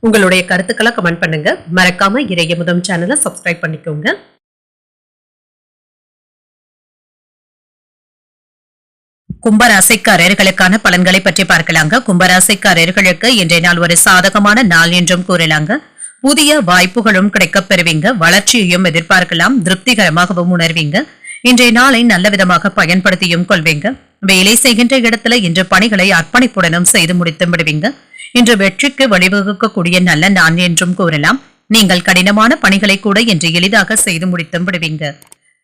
உங்களுடைய கருத்துக்களை கமெண்ட் பண்ணுங்க. மறக்காம இறையமுதம் சேனலை சப்ஸ்கிரைப் பண்ணிக்கோங்க. கும்பராசிக்காரர்களுக்கான பலன்களை பற்றி பார்க்கலாங்க. கும்பராசிக்காரர்களுக்கு இன்றைய நாள் ஒரு சாதகமான நாள் என்றும் கூறலாங்க. புதிய வாய்ப்புகளும் கிடைக்கப் பெறுவீங்க. வளர்ச்சியையும் எதிர்பார்க்கலாம். திருப்திகரமாகவும் உணர்வீங்க. இன்றைய நாளை நல்ல விதமாக பயன்படுத்தியும் கொள்வீங்க. வேலை செய்கின்ற இடத்துல இன்று பணிகளை அர்ப்பணிப்புடனும் செய்து முடித்து விடுவீங்க. இன்று வெற்றிக்கு வழிவகுக்கக்கூடிய நல்ல நாள் என்றும் கூறலாம். நீங்கள் கடினமான பணிகளை கூட இன்று எளிதாக செய்து முடித்தும் விடுவீங்க.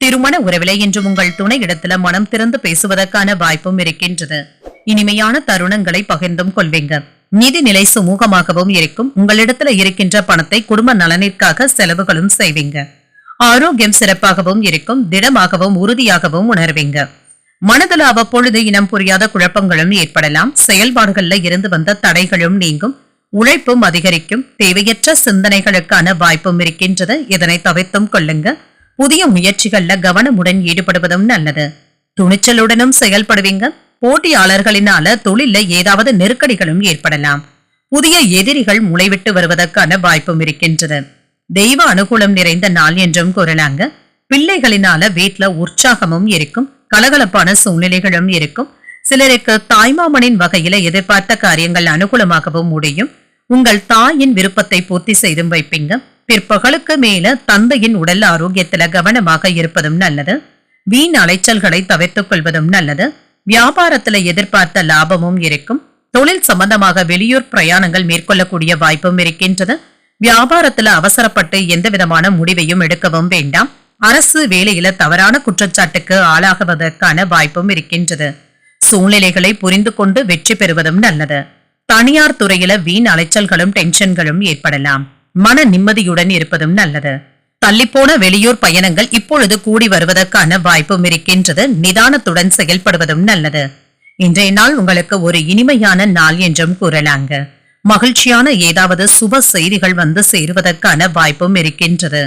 திருமண உறவிலை இன்று உங்கள் துணை இடத்துல மனம் திறந்து பேசுவதற்கான வாய்ப்பும் இருக்கின்றது. இனிமையான தருணங்களை பகிர்ந்தும் கொள்வீங்க. நிதி நிலை சுமூகமாகவும் இருக்கும். உங்களிடத்துல இருக்கின்ற பணத்தை குடும்ப நலனிற்காக செலவுகளும் செய்வீங்க. ஆரோக்கியம் சிறப்பாகவும் இருக்கும். திடமாகவும் உறுதியாகவும் உணர்வீங்க. மனதில் அவ்வப்பொழுது இனம் புரியாத குழப்பங்களும் ஏற்படலாம். செயல்பாடுகள்ல இருந்து வந்த தடைகளும் நீங்கும். உழைப்பும் அதிகரிக்கும். தேவையற்ற சிந்தனைகளுக்கான வாய்ப்பும் இருக்கின்றது. இதனை தவிர்த்தும் கொள்ளுங்க. புதிய முயற்சிகள்ல கவனமுடன் ஈடுபடுவதும் நல்லது. துணிச்சலுடனும் செயல்படுவீங்க. போட்டியாளர்களினால தொழில ஏதாவது நெருக்கடிகளும் ஏற்படலாம். புதிய எதிரிகள் முளைவிட்டு வருவதற்கான வாய்ப்பும் இருக்கின்றது. தெய்வ அனுகூலம் நிறைந்த நாள் என்றும் கூறலாங்க. பிள்ளைகளினால வீட்டுல உற்சாகமும் இருக்கும். கலகலப்பான சூழ்நிலைகளும் இருக்கும். சிலருக்கு தாய்மாமனின் வகையில எதிர்பார்த்த காரியங்கள் அனுகூலமாகவும் முடியும். உங்கள் தாயின் விருப்பத்தை பூர்த்தி செய்தும் வைப்பீங்க. பிற்பகலுக்கு மேல தந்தையின் உடல் ஆரோக்கியத்துல கவனமாக இருப்பதும் நல்லது. வீண் அலைச்சல்களை தவிர்த்துக் கொள்வதும் நல்லது. வியாபாரத்துல எதிர்பார்த்த லாபமும் இருக்கும். தொழில் சம்பந்தமாக வெளியூர் பிரயாணங்கள் மேற்கொள்ளக்கூடிய வாய்ப்பும் இருக்கின்றது. வியாபாரத்துல அவசரப்பட்டு எந்த விதமான முடிவையும் எடுக்கவும் வேண்டாம். அரசு வேலையில தவறான குற்றச்சாட்டுக்கு ஆளாகுவதற்கான வாய்ப்பும் இருக்கின்றது. சூழ்நிலைகளை புரிந்து கொண்டு வெற்றி பெறுவதும் நல்லது. தனியார் துறையில வீண் அலைச்சல்களும் டென்ஷன்களும் ஏற்படலாம். மன நிம்மதியுடன் இருப்பதும் நல்லது. தள்ளிப்போன வெளியூர் பயணங்கள் இப்பொழுது கூடி வருவதற்கான வாய்ப்பும் இருக்கின்றது. நிதானத்துடன் செயல்படுவதும் நல்லது. இன்றைய நாள் உங்களுக்கு ஒரு இனிமையான நாள் என்றும் கூறலாங்க. மகிழ்ச்சியான ஏதாவது சுப செய்திகள் வந்து சேருவதற்கான வாய்ப்பும் இருக்கின்றது.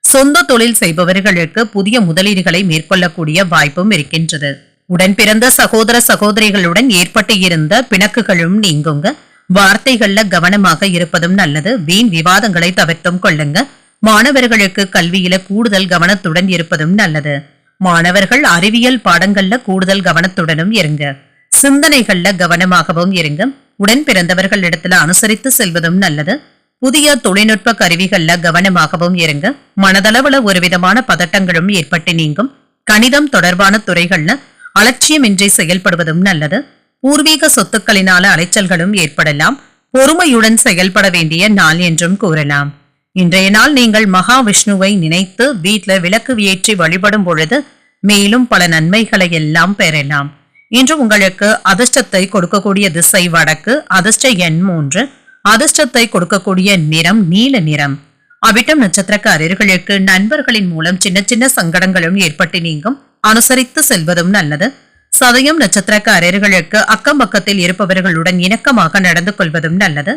சொந்த தொழில் செய்பவர்களுக்கு புதிய முதலீடுகளை மேற்கொள்ளக்கூடிய வாய்ப்பும் இருக்கின்றது. உடன் பிறந்த சகோதர சகோதரிகளுடன் ஏற்பட்டு இருந்த பிணக்குகளும் நீங்குங்க. வார்த்தைகள்ல கவனமாக இருப்பதும் நல்லது. வீண் விவாதங்களை தவிர்த்தும் கொள்ளுங்க. மாணவர்களுக்கு கல்வியில கூடுதல் கவனத்துடன் இருப்பதும் நல்லது. மாணவர்கள் அறிவியல் பாடங்கள்ல கூடுதல் கவனத்துடனும் இருங்க. சிந்தனைகள்ல கவனமாகவும் இருங்க. உடன் பிறந்தவர்கள் இடத்துல அனுசரித்து செல்வதும் நல்லது. புதிய தொழில்நுட்ப கருவிகள்ல கவனமாகவும் இருங்க. மனதளவுல ஒரு விதமான பதட்டங்களும் ஏற்பட்டு நீங்கும். கணிதம் தொடர்பான துறைகள்ல அலட்சியமின்றி செயல்படுவதும் நல்லது. பூர்வீக சொத்துக்களினால அலைச்சல்களும் ஏற்படலாம். பொறுமையுடன் செயல்பட வேண்டிய நாள் என்றும் கூறலாம். இன்றைய நாள் நீங்கள் மகாவிஷ்ணுவை நினைத்து வீட்ல விளக்கு ஏற்றி வழிபடும் பொழுது மேலும் பல நன்மைகளை எல்லாம் பெறலாம். இன்று உங்களுக்கு அதிர்ஷ்டத்தை கொடுக்கக்கூடிய திசை வடக்கு, அதிர்ஷ்ட எண் 3, அதிர்ஷ்டத்தை கொடுக்கக்கூடிய நிறம் நீல நிறம். அவிட்டம் நட்சத்திரக்காரர்களுக்கு நண்பர்களின் மூலம் சின்ன சின்ன சங்கடங்களும் ஏற்பட்டு நீங்கும். அனுசரித்து செல்வதும் நல்லது. சதயம் நட்சத்திரக்காரர்களுக்கு அக்கம் பக்கத்தில் இருப்பவர்களுடன் இணக்கமாக நடந்து கொள்வதும் நல்லது.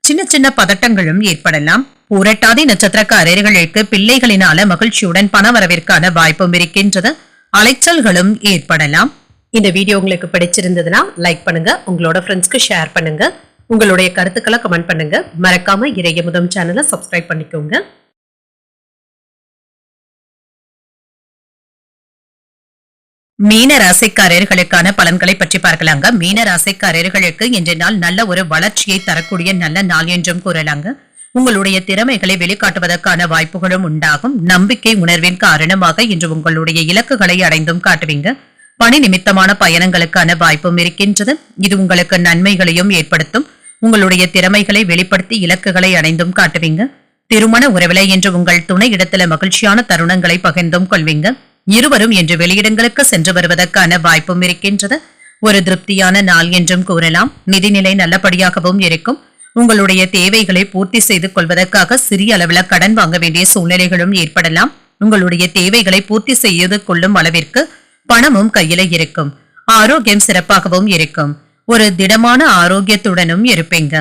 சின்ன சின்ன பதட்டங்களும் ஏற்படலாம். பூரட்டாதி நட்சத்திரக்காரர்களுக்கு பிள்ளைகளினால மகிழ்ச்சியுடன் பணவரவிற்கான வாய்ப்பும் இருக்கின்றது. அலைச்சல்களும் ஏற்படலாம். இந்த வீடியோ உங்களுக்கு பிடிச்சிருந்ததுன்னா லைக் பண்ணுங்க, உங்களோட ஃப்ரெண்ட்ஸ்க்கு ஷேர் பண்ணுங்க, உங்களுடைய கருத்துக்களை கமெண்ட் பண்ணுங்க. மறக்காம இறையமுதம் சேனலை சப்ஸ்கிரைப் பண்ணிக்கோங்க. மீன ராசிக்காரர்களுக்கான பலன்களை பற்றி பார்க்கலாங்க. மீன ராசிக்காரர்களுக்கு இன்றைய நாள் நல்ல ஒரு வளர்ச்சியை தரக்கூடிய நல்ல நாள் என்றும் கூறலாங்க. உங்களுடைய திறமைகளை வெளிக்காட்டுவதற்கான வாய்ப்புகளும் உண்டாகும். நம்பிக்கை உணர்வின் காரணமாக இன்று உங்களுடைய இலக்குகளை அடைந்தும் காட்டுவீங்க. பணி நிமித்தமான பயணங்களுக்கான வாய்ப்பும் இருக்கின்றது. இது உங்களுக்கு நன்மைகளையும் ஏற்படுத்தும். உங்களுடைய திறமைகளை வெளிப்படுத்தி இலக்குகளை அடைந்தும் காட்டுவீங்க. திருமண உறவிலை என்று உங்கள் துணை இடத்துல மகிழ்ச்சியான தருணங்களை பகிர்ந்தும் கொள்வீங்க. இருவரும் என்று வெளியிடங்களுக்கு சென்று வருவதற்கான வாய்ப்பும் இருக்கின்றது. ஒரு திருப்தியான நாள் என்றும் கூறலாம். நிதிநிலை நல்லபடியாகவும் இருக்கும். உங்களுடைய தேவைகளை பூர்த்தி செய்து கொள்வதற்காக சிறிய அளவில் கடன் வாங்க வேண்டிய சூழ்நிலைகளும் ஏற்படலாம். உங்களுடைய தேவைகளை பூர்த்தி செய்து கொள்ளும் அளவிற்கு பணமும் கையில இருக்கும். ஆரோக்கியம் சிறப்பாகவும் இருக்கும். ஒரு திடமான ஆரோக்கியத்துடனும் இருப்பீங்க.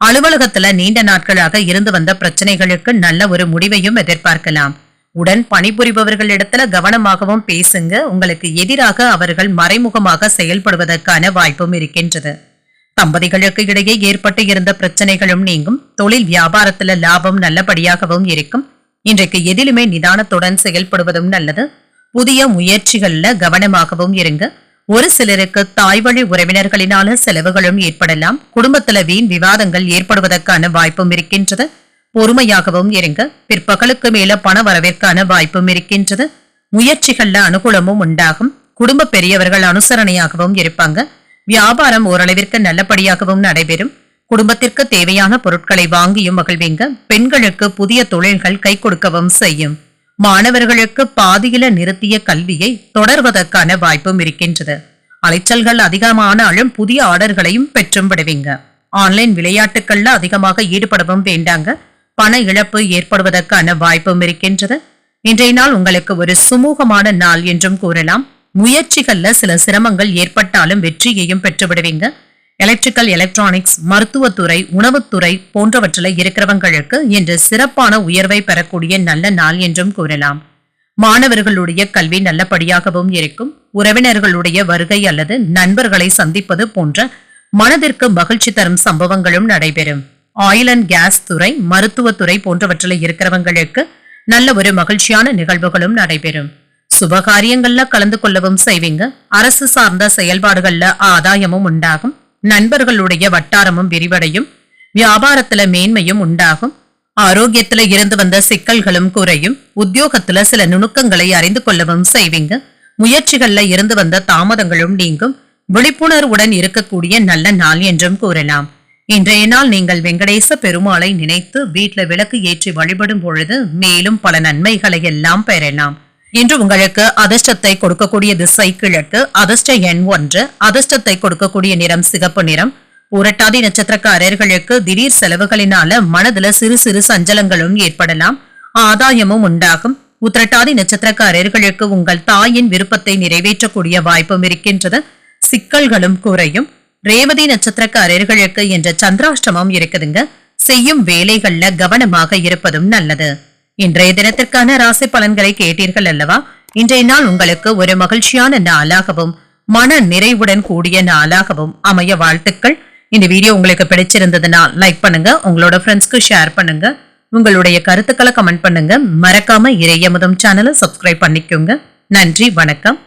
அலுவலகத்துல நீண்ட நாட்களாக இருந்து வந்த பிரச்சனைகளுக்கு நல்ல ஒரு முடிவையும் எதிர்பார்க்கலாம். உடன் பணிபுரிபவர்களிடத்துல கவனமாகவும் பேசுங்க. உங்களுக்கு எதிராக அவர்கள் மறைமுகமாக செயல்படுவதற்கான வாய்ப்பும் இருக்கின்றது. தம்பதிகளுக்கு இடையே ஏற்பட்டு இருந்த பிரச்சனைகளும் நீங்கும். தொழில் வியாபாரத்துல லாபம் நல்லபடியாகவும் இருக்கும். இன்றைக்கு எதிலுமே நிதானத்துடன் செயல்படுவதும் நல்லது. புதிய முயற்சிகள்ல கவனமாகவும் இருங்க. ஒரு சிலருக்கு தாய்வழி உறவினர்களினால செலவுகளும் ஏற்படலாம். குடும்பத்துல வீண் விவாதங்கள் ஏற்படுவதற்கான வாய்ப்பும் இருக்கின்றது. பொறுமையாகவும் இருங்க. பிற்பகலுக்கு மேல பண வரவிற்கான வாய்ப்பும் இருக்கின்றது. முயற்சிகள்ல அனுகூலமும் உண்டாகும். குடும்ப பெரியவர்கள் அனுசரணையாகவும் இருப்பாங்க. வியாபாரம் ஓரளவிற்கு நல்லபடியாகவும் நடைபெறும். குடும்பத்திற்கு தேவையான பொருட்களை வாங்கியும் மகிழ்வீங்க. பெண்களுக்கு புதிய தொழில்கள் கை கொடுக்கவும் செய்யும். மாணவர்களுக்கு பாதியில நிறுத்திய கல்வியை தொடர்வதற்கான வாய்ப்பும் இருக்கின்றது. அலைச்சல்கள் அதிகமானாலும் புதிய ஆர்டர்களையும் பெற்றும் விடுவீங்க. ஆன்லைன் விளையாட்டுகள்ல அதிகமாக ஈடுபடவும் வேண்டாங்க. பண இழப்பு ஏற்படுவதற்கான வாய்ப்பும் இருக்கின்றது. இன்றைய நாள் உங்களுக்கு ஒரு சுமூகமான நாள் என்றும் கூறலாம். முயற்சிகள்ல சில சிரமங்கள் ஏற்பட்டாலும் வெற்றியையும் பெற்று விடுவீங்க. எலக்ட்ரிக்கல், எலக்ட்ரானிக்ஸ், மருத்துவத்துறை, உணவுத்துறை போன்றவற்றில் இருக்கிறவங்களுக்கு இன்று சிறப்பான உயர்வை பெறக்கூடிய நல்ல நாள் என்றும் கூறலாம். மாணவர்களுடைய கல்வி நல்லபடியாகவும் இருக்கும். உறவினர்களுடைய வருகை அல்லது நண்பர்களை சந்திப்பது போன்ற மனதிற்கு மகிழ்ச்சி தரும் சம்பவங்களும் நடைபெறும். ஆயில் அண்ட் கேஸ் துறை, மருத்துவத்துறை போன்றவற்றில் இருக்கிறவங்களுக்கு நல்ல ஒரு மகிழ்ச்சியான நிகழ்வுகளும் நடைபெறும். சுபகாரியங்கள்ல கலந்து கொள்ளவும் செய்வீங்க. அரசு சார்ந்த செயல்பாடுகள்ல ஆதாயமும் உண்டாகும். நண்பர்களுடைய வட்டாரமும் விரிவடையும். வியாபாரத்துல மேன்மையும் உண்டாகும். ஆரோக்கியத்துல இருந்து வந்த சிக்கல்களும் குறையும். உத்தியோகத்துல சில நுணுக்கங்களை அறிந்து கொள்ளவும் செய்வீங்க. முயற்சிகள்ல இருந்து வந்த தாமதங்களும் நீங்கும். விழிப்புணர்வுடன் இருக்கக்கூடிய நல்ல நாள் என்றும் கூறலாம். இன்றைய நாள் நீங்கள் வெங்கடேச பெருமாளை நினைத்து வீட்டுல விளக்கு ஏற்றி வழிபடும் பொழுது மேலும் பல நன்மைகளை எல்லாம் பெறலாம். இன்று உங்களுக்கு அதிர்ஷ்டத்தை கொடுக்கக்கூடிய திசை கிழக்கு, அதிர்ஷ்ட எண் 1, அதிர்ஷ்டத்தை கொடுக்கக்கூடிய நிறம் சிகப்பு நிறம். புரட்டாதி நட்சத்திரக்காரர்களுக்கு திடீர் செலவுகளினால மனதுல சிறு சிறு சஞ்சலங்களும் ஏற்படலாம். ஆதாயமும் உண்டாகும். உத்திரட்டாதி நட்சத்திரக்காரர்களுக்கு உங்கள் தாயின் விருப்பத்தை நிறைவேற்றக்கூடிய வாய்ப்பும் இருக்கின்றது. சிக்கல்களும் குறையும். ரேவதி நட்சத்திரக்காரர்களுக்கு என்ற சந்திராஷ்டமம் இருக்குதுங்க. செய்யும் வேலைகள்ல கவனமாக இருப்பதும் நல்லது. இன்றைய தினத்திற்கான ராசி பலன்களை கேட்டீர்கள் அல்லவா? இன்றைய நாள் உங்களுக்கு ஒரு மகிழ்ச்சியான நாளாகவும் மன நிறைவுடன் கூடிய நாளாகவும் அமைய வாழ்த்துக்கள். இந்த வீடியோ உங்களுக்கு பிடிச்சிருந்ததுன்னா லைக் பண்ணுங்க, உங்களோட ஃப்ரெண்ட்ஸ்க்கு ஷேர் பண்ணுங்க, உங்களுடைய கருத்துக்களை கமெண்ட் பண்ணுங்க. மறக்காம இறையமுதம் சேனலை சப்ஸ்கிரைப் பண்ணிக்கோங்க. நன்றி, வணக்கம்.